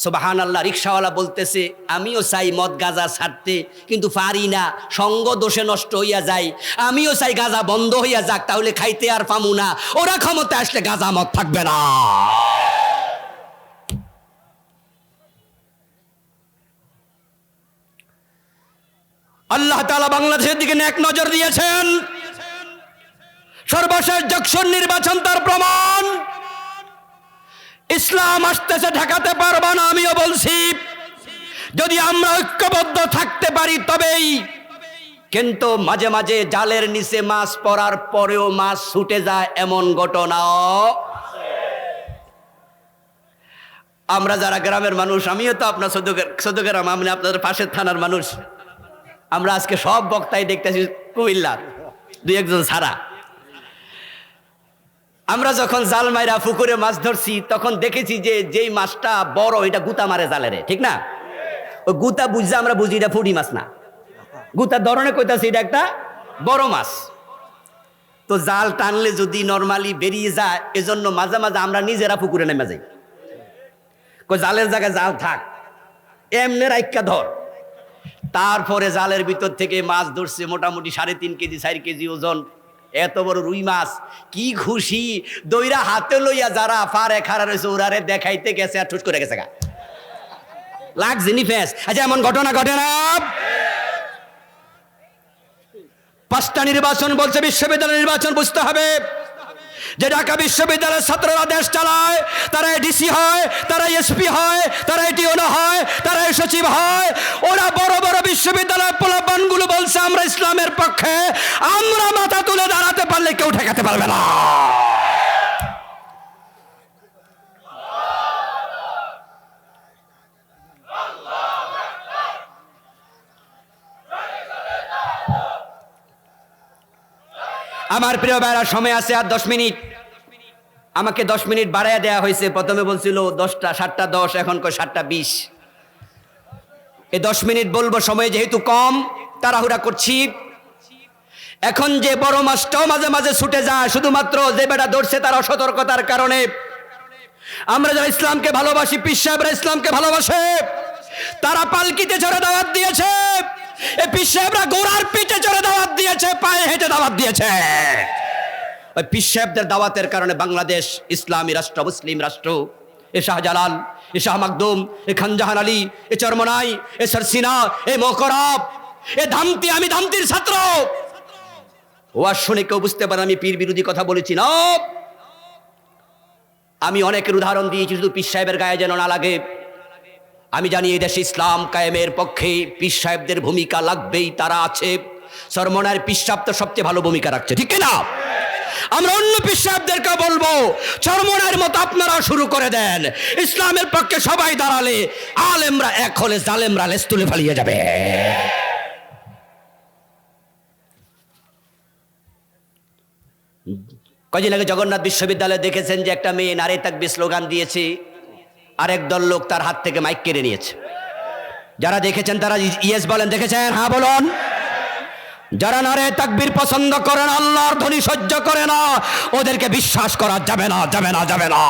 সুবহানাল্লাহ। রিক্সাওয়ালা বলতেছে আমিও চাই মদ গাঁজা ছাড়তে, কিন্তু পারি না, সঙ্গ দোষে নষ্ট হইয়া যায়। আমিও চাই গাঁজা বন্ধ হইয়া যাক, তাহলে খাইতে আর পামু না। ওরা ক্ষমতা আসলে গাঁজা মদ থাকবে না। আল্লাহ তাআলা বাংলাদেশের দিকে নেক নজর দিয়েছেন। সর্বশেষ যক্ষর নির্বাচন তার প্রমাণ। ইসলাম আসতেছে, ঠেকাতে পারবা না। আমিও বলছি যদি আমরা ঐক্যবদ্ধ থাকতে পারি তবেই। কিন্তু মাঝে মাঝে জালের নিচে মাছ পড়ার পরেও মাছ ছুটে যায়, এমন ঘটনাও। আমরা যারা গ্রামের মানুষ, আমিও তো আপনার চৌদ্দগ্রাম, আমি আপনাদের পাশের থানার মানুষ, আমরা আজকে সব বক্তাই দেখতেছি কুমিল্লার, 2-1 জন ছাড়া। আমরা যখন জাল মাইরা পুকুরে মাছ ধরছি তখন দেখেছি যে যেই মাছটা বড় এটা গুতা মারে জালেরে, ঠিক না? ওই গুতা বুঝছে আমরা বুঝি এটা ফুটি মাছ না, গুতার ধরনে কইতাছি এটা একটা বড় মাছ। তো জাল টানলে যদি নরমালি বেরিয়ে যায়, এজন্য মাঝে মাঝে আমরা নিজেরা পুকুরে নেমে যাই, কই জালের জায়গায় জাল থাক, এমনি রাইক্কা ধর। তারপরে জালের ভিতর থেকে মাছ ধরছে মোটামুটি 3.5 কেজি 4 কেজি ওজন, এত বড় রুই মাছ। কি খুশি, দইরা হাতে লইয়া যারা পারে খাড়া রয়েছে ওরারে দেখাইতে গেছে আর ঠুস করে গেছে গা, লাগছে নি ফেস। আচ্ছা এমন ঘটনা ঘটে না? 5টা নির্বাচন বলছে, বিশ্ববিদ্যালয় নির্বাচন বুঝতে হবে যে ঢাকা বিশ্ববিদ্যালয়ের ছাত্ররা দেশ চালায়, তারা ডিসি হয়, তারা এসপি হয়, তারা টিওনো হয়, তারা সচিব হয়। ওরা বড় বড় বিশ্ববিদ্যালয়ের পোলাপানগুলো বলছে আমরা ইসলামের পক্ষে, আমরা মাথা তুলে দাঁড়াতে পারলে কেউ ঠেকাতে পারবে না। আমার প্রিয় ভাইরা, সময় আছে আর 10 মিনিট। আমাকে 10 মিনিট বাড়াইয়া দেওয়া হয়েছে। প্রথমে বলছিল 7টা 10, এখন কয় 7টা 20। এই 10 মিনিট বলবো, সময় যেহেতু কম তাড়াহুড়া করছি। এখন যে বড় মাছটাও মাঝে মাঝে ছুটে যায়, শুধুমাত্র যে বেটা ধরছে তার অসতর্কতার কারণে। আমরা যারা ইসলামকে ভালোবাসি, পীর সাহেবরা ইসলামকে ভালোবাসে, তারা পালকিতে চড়ে দাওয়াত দিয়েছে। এই পীর সাহেবরা ঘোড়ার পিঠে চড়ে দাওয়াত দিয়েছে, পায়ে হেঁটে দাওয়াত দিয়েছে। ওই পীর সাহেবদের দাওয়াতের কারণে বাংলাদেশ ইসলামী রাষ্ট্র, মুসলিম রাষ্ট্র। এ শাহজালাল, এ শাহ মাকদুম, এ খানজাহান আলী, এ চরমনাই, এ সরসিনা, এ মোকরাব, এ ধামতি, আমি ধামতির ছাত্র। ওয়াজ শুনে কেউ বুঝতে পারে আমি পীর বিরোধী কথা বলেছি না। আমি অনেকের উদাহরণ দিয়েছি, শুধু পীর সাহেবের গায়ে যেন না লাগে। আমি জানি এই দেশে ইসলাম কায়েমের পক্ষে পীর সাহেবদের ভূমিকা লাগবেই, তারা আছে। চরমনার পীর সাহেব তো সবচেয়ে ভালো ভূমিকা রাখছে, ঠিক না? আমরা অন্য পীর সাহেবদেরকে বলবো চরমনার মতো আপনারা শুরু করে দেন। ইসলামের পক্ষে সবাই দাঁড়ালে আলেমরা এক হলে জালেমরা লেজ তুলে পালিয়ে যাবে। কয়দিন আগে জগন্নাথ বিশ্ববিদ্যালয়ে দেখেছেন যে একটা মেয়ে নারে তাকবীর স্লোগান দিয়েছে, আরেক দল লোক তার হাত থেকে মাইক কেড়ে নিয়েছে। যারা দেখেছেন তারা ইয়েস বলেন, দেখেছেন? হ্যাঁ বলুন। যারা নারে তাকবীর পছন্দ করে না, আল্লাহর ধ্বনি সহ্য করে না, ওদেরকে বিশ্বাস করা যাবে না, যাবে না, যাবে না।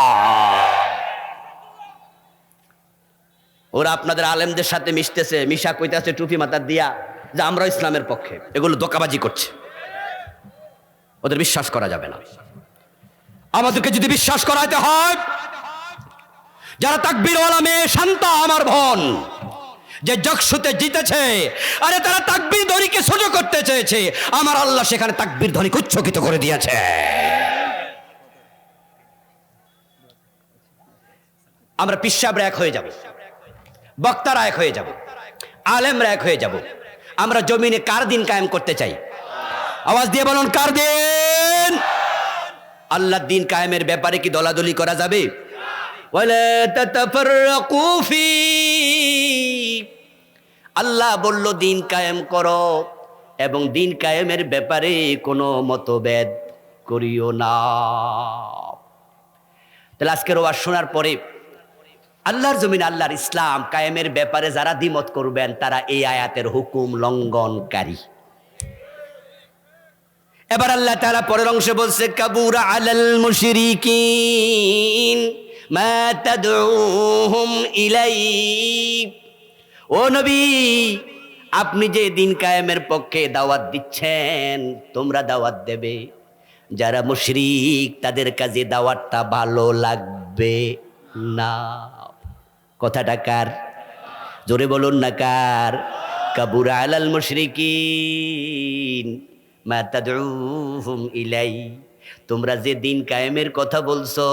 ওরা আপনাদের আলেমদের সাথে মিশতেছে, মিশা কইতাছে টুপি মাথার দিয়া যে আমরা ইসলামের পক্ষে। এগুলো ধোঁকাবাজি করছে, ওদের বিশ্বাস করা যাবে না। আমাদেরকে যদি বিশ্বাস করাইতে হয়, যারা তাকবীরওয়ালা মেয়ে শান্তা আমার বোন যে জকসুতে জিতেছে, আরে তারা তাকবীর ধ্বনিকে ছোট করতে চেয়েছে, আমার আল্লাহ সেখানে তাকবীর ধ্বনি উচ্চকিত করে দিয়েছে। আমরা পীর সাহেবরা এক হয়ে যাব, বক্তারা এক হয়ে যাব, আলেমরা এক হয়ে যাব। আমরা জমিনে কার দিন কায়েম করতে চাই? আওয়াজ দিয়ে বলুন, কার দিন? আল্লাহর দিন কায়েমের ব্যাপারে কি দলাদলি করা যাবে? আল্লাহ বলল দিন কায়েম করো, এবং দিন কায়েমের ব্যাপারে কোনো মতভেদ করিও না। তাহলে আজকের ওয়াজ শোনার পরে আল্লাহর জমিন, আল্লাহর ইসলাম কায়েমের ব্যাপারে যারা দ্বিমত করবেন তারা এই আয়াতের হুকুম লঙ্ঘনকারী। এবার আল্লাহ তাআলা পরের অংশে বলছে, কাবুরা আলাল মুশরিকিন মা তাদউহুম ইলাইহি। ও নবী, আপনি যে দিন কায়েমের পক্ষে দাওয়াত দিচ্ছেন, তোমরা দাওয়াত দেবে, যারা মুশরিক তাদের কাছে দাওয়াতটা ভালো লাগবে না। কথাটা কার? জোরে বলুন না, কার? কাবুরা আলাল মুশরিকিন মা তাদউহুম ইলাইহি। তোমরা যে দিন কায়েমের কথা বলছো,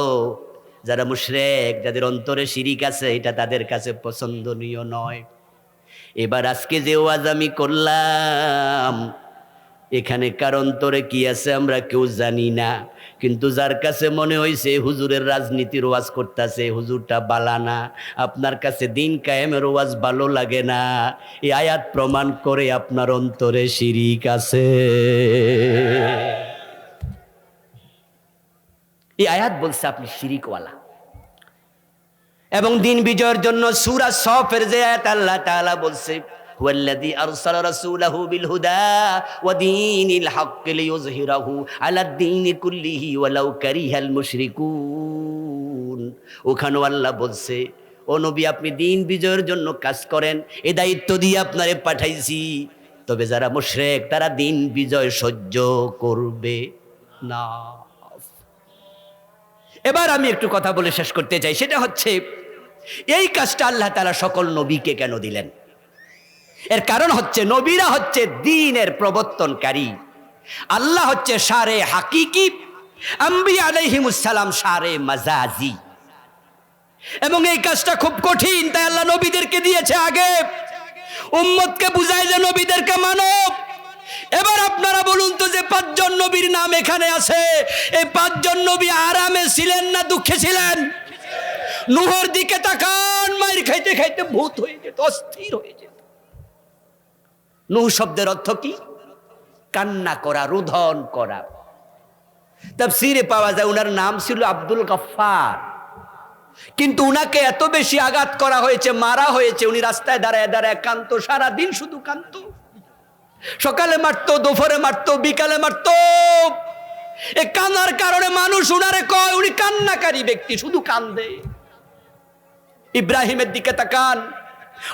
যারা মুশরিক, যাদের অন্তরে শিরিক আছে, এটা তাদের কাছে পছন্দনীয় নয়। এবার আজকে যে ওয়াজ আমি করলাম, এখানে কার অন্তরে কি আছে আমরা কেউ জানি না, কিন্তু যার কাছে মনে হয়েছে হুজুরের রাজনীতির ওয়াজ করতেছে, হুজুরটা বালানা, আপনার কাছে দিন কায়েমের ওয়াজ ভালো লাগে না, এই আয়াত প্রমাণ করে আপনার অন্তরে শিরিক আছে। এই আয়াত বলছে আপনি শিরিকওয়ালা। এবং দিন বিজয়ের জন্য সূরা সফের যে আয়াত আল্লাহ তাআলা বলছে হুয়াল্লাযী আরসালা রাসূলাহু বিল হুদা ওয়া দীনিল হাক্কি লিইয়ুযহিরাহু আলাদ-দীনি কুল্লিহি ওয়ালাউ কারিহাল মুশরিকুন, ওখানেও আল্লাহ বলছে ও নবী আপনি দিন বিজয়ের জন্য কাজ করেন, এই দায়িত্ব দিয়ে আপনারে পাঠাইছি, তবে যারা মুশরিক তারা দিন বিজয় সহ্য করবে না। এবার আমি একটু কথা বলে শেষ করতে চাই, সেটা হচ্ছে এই কাজটা আল্লাহ তাআলা সকল নবীকে কেন দিলেন? এর কারণ হচ্ছে নবীরা হচ্ছে দ্বীনের প্রবর্তনকারী, আল্লাহ হচ্ছে শারে হাকিকি, আম্বিয়া আলাইহিমুস সালাম শারে মাজাজি। এবং এই কাজটা খুব কঠিন, তাই আল্লাহ নবীদেরকে দিয়েছে আগে, উম্মতকে বুঝায় যে নবীদেরকে মানব। এবার আপনারা বলুন তো যে 5 জন নবীর নাম এখানে আছে, এই 5 জন নবী আরামে ছিলেন না দুঃখে ছিলেন? নূহের দিকে তাকান, মাইর খাইতে খাইতে ভূত হয়ে যেত, অস্থির হয়ে যেত। নূহ শব্দের অর্থ কি? কান্না করা, রোদন করা। তাফসীরে পাওয়া যায় উনার নাম ছিল আব্দুল গফফার, কিন্তু উনাকে এত বেশি আঘাত করা হয়েছে, মারা হয়েছে, উনি রাস্তায় দাঁড়ায় দাঁড়ায় কাঁদতো, সারাদিন শুধু কাঁদতো। সকালে মারতো, দুপুরে মারতো, বিকালে মারতো। এই কান্নার কারণে মানুষ উনারে কয় উনি কান্নাকারী ব্যক্তি, শুধু কান্দে। ইব্রাহিমের দিকে তাকান,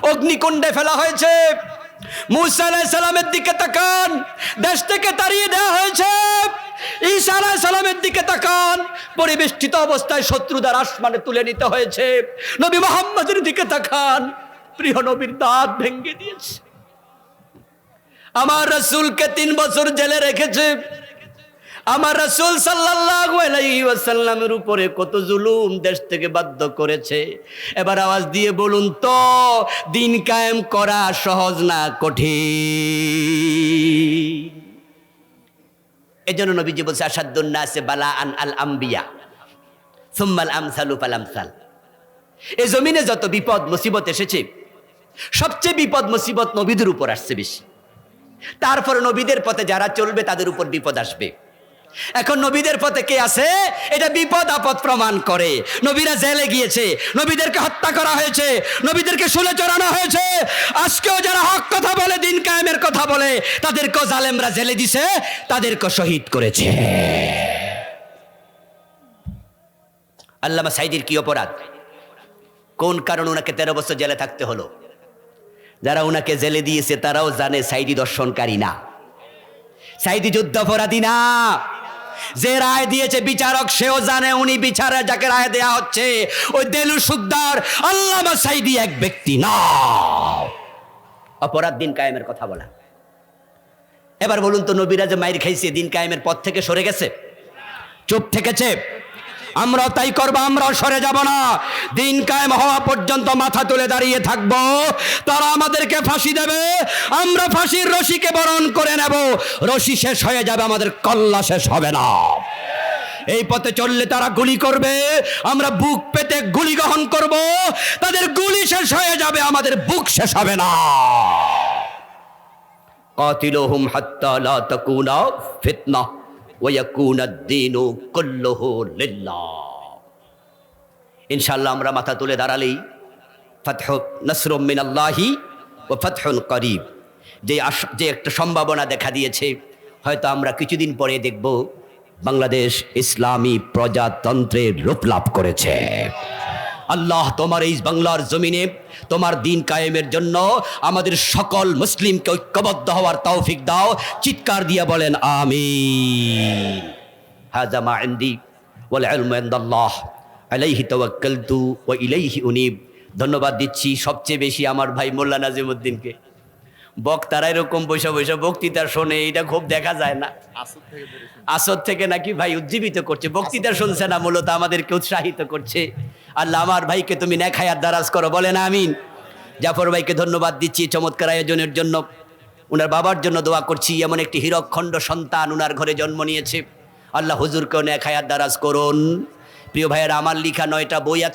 অগ্নিকুণ্ডে ফেলা হয়েছে। মূসা আলাইহিস সালামের দিকে তাকান, দেশ থেকে তাড়িয়ে দেওয়া হয়েছে। ঈসা আলাইহিস সালামের দিকে তাকান, পরিবেষ্টিত অবস্থায় শত্রুদের আসমানে তুলে নিতে হয়েছে। নবী মুহাম্মদের দিকে তাকান, প্রিয় নবীর দাঁত ভেঙে দিয়েছে। আমার রাসূলকে 3 বছর জেলে রেখেছে। আমার রাসূল সাল্লাল্লাহু আলাইহি ওয়াসাল্লামের উপরে কত জুলুম দেশ থেকে বাধ্য করেছে। এবার আওয়াজ দিয়ে বলুন তো, দিন কায়েম করা সহজ না কঠিন? এজন্য নবীজি বলছে আসাদ্দুন নাসে বালাআন আল আম্বিয়া সুম্মাল আমসালু ফাল আমসাল। এই জমিনে যত বিপদ মুসিবত এসেছে, সবচেয়ে বিপদ মুসিবত নবীদের উপর আসছে বেশি। তারপরে নবীদের পথে যারা চলবে তাদের উপর বিপদ আসবে। এখন নবীদের পথে কে আছে এটা বিপদ আপদ প্রমাণ করে। নবীরা জেলে গিয়েছে, নবীদেরকে হত্যা করা হয়েছে, নবীদেরকে শুলে চড়ানো হয়েছে। আজকেও যারা হক কথা বলে, দিন কায়েমের কথা বলে, তাদেরকেও জালেমরা জেলে দিছে, তাদেরকে শহীদ করেছে। আল্লামা সাঈদীর কি অপরাধ? কোন কারণ ওনাকে 13 বছর জেলে থাকতে হলো? যারা ওনাকে জেলে দিয়েছে তারাও জানে সাঈদী দর্শনকারী না, সাঈদী যুদ্ধাপরাধী না। যে রায় দিয়েছে বিচারক, সেও জানে উনি বিচারে যাকে রায় দেয়া হচ্ছে ওই দেলু সুদ্দার আল্লামা সাঈদী এক ব্যক্তি না। অপরাধ দিন কায়েমের কথা বলা। এবার বলুন তো, নবীরা যে মাইর খাইছে দিন কায়েমের পথ থেকে সরে গেছে? চুপ থেকেছে? আমরাও তাই করবো, আমরাও সরে যাব না। দিন কায়েম হওয়া পর্যন্ত মাথা তুলে দাঁড়িয়ে থাকব। তারা আমাদেরকে ফাঁসি দেবে, আমরা ফাঁসির রশিকে বরণ করে নেব। রশি শেষ হয়ে যাবে, আমাদের কল্লা শেষ হবে না। এই পথে চললে তারা গুলি করবে, আমরা বুক পেতে গুলি গ্রহণ করব। তাদের গুলি শেষ হয়ে যাবে, আমাদের বুক শেষ হবে না। কাতিলুহুম হাত্তা লা তাকুনা ফিতনাহ ওয়া ইয়াকুনাদ-দীনু কুল্লুহু লিল্লাহ। ইনশাআল্লাহ আমরা মাথা তুলে দাঁড়ালেই ফাতহু নাসরুম মিনাল্লাহি ওয়া ফাতহুন করিব, যে একটা সম্ভাবনা দেখা দিয়েছে, হয়তো আমরা কিছুদিন পরে দেখব বাংলাদেশ ইসলামী প্রজাতন্ত্রের রূপ লাভ করেছে। আল্লাহ তোমার এই বাংলার জমিনে তোমার দিন কায়েমের জন্য আমাদের সকল মুসলিমকে ঐক্যবদ্ধ হওয়ার তৌফিক দাও। চিৎকার দিয়ে বলেন আমিন। হাযা মা ইনদি ওয়াল ইলমু ইনদাল্লাহ আলাইহি তাওয়াক্কালতু ওয়া ইলাইহি উনীব। ধন্যবাদ দিচ্ছি সবচেয়ে বেশি আমার ভাই মোল্লা নাজিমউদ্দিনকে। বক্তারা এরকম বৈশা বৈশা বক্তৃতা শোনে, এটা খুব দেখা যায় না। আসর থেকে নাকি ভাই উজ্জীবিত করছে, বক্তৃতা শুনছে না, মূলত আমাদেরকে উৎসাহিত করছে। আল্লাহ আমার ভাইকে তুমি নেক হায়াত দারাজ করো, বলেন আমিন। জাফর ভাইকে ধন্যবাদ দিচ্ছি চমৎকার আয়োজনের জন্য। উনার বাবার জন্য দোয়া করছি, এমন একটি হীরকখণ্ড সন্তান উনার ঘরে জন্ম নিয়েছে। আল্লাহ হুজুরকেও নেক হায়াত দারাজ করুন। প্রিয় ভাইয়েরা, আমার লিখা 9টা বই আছে।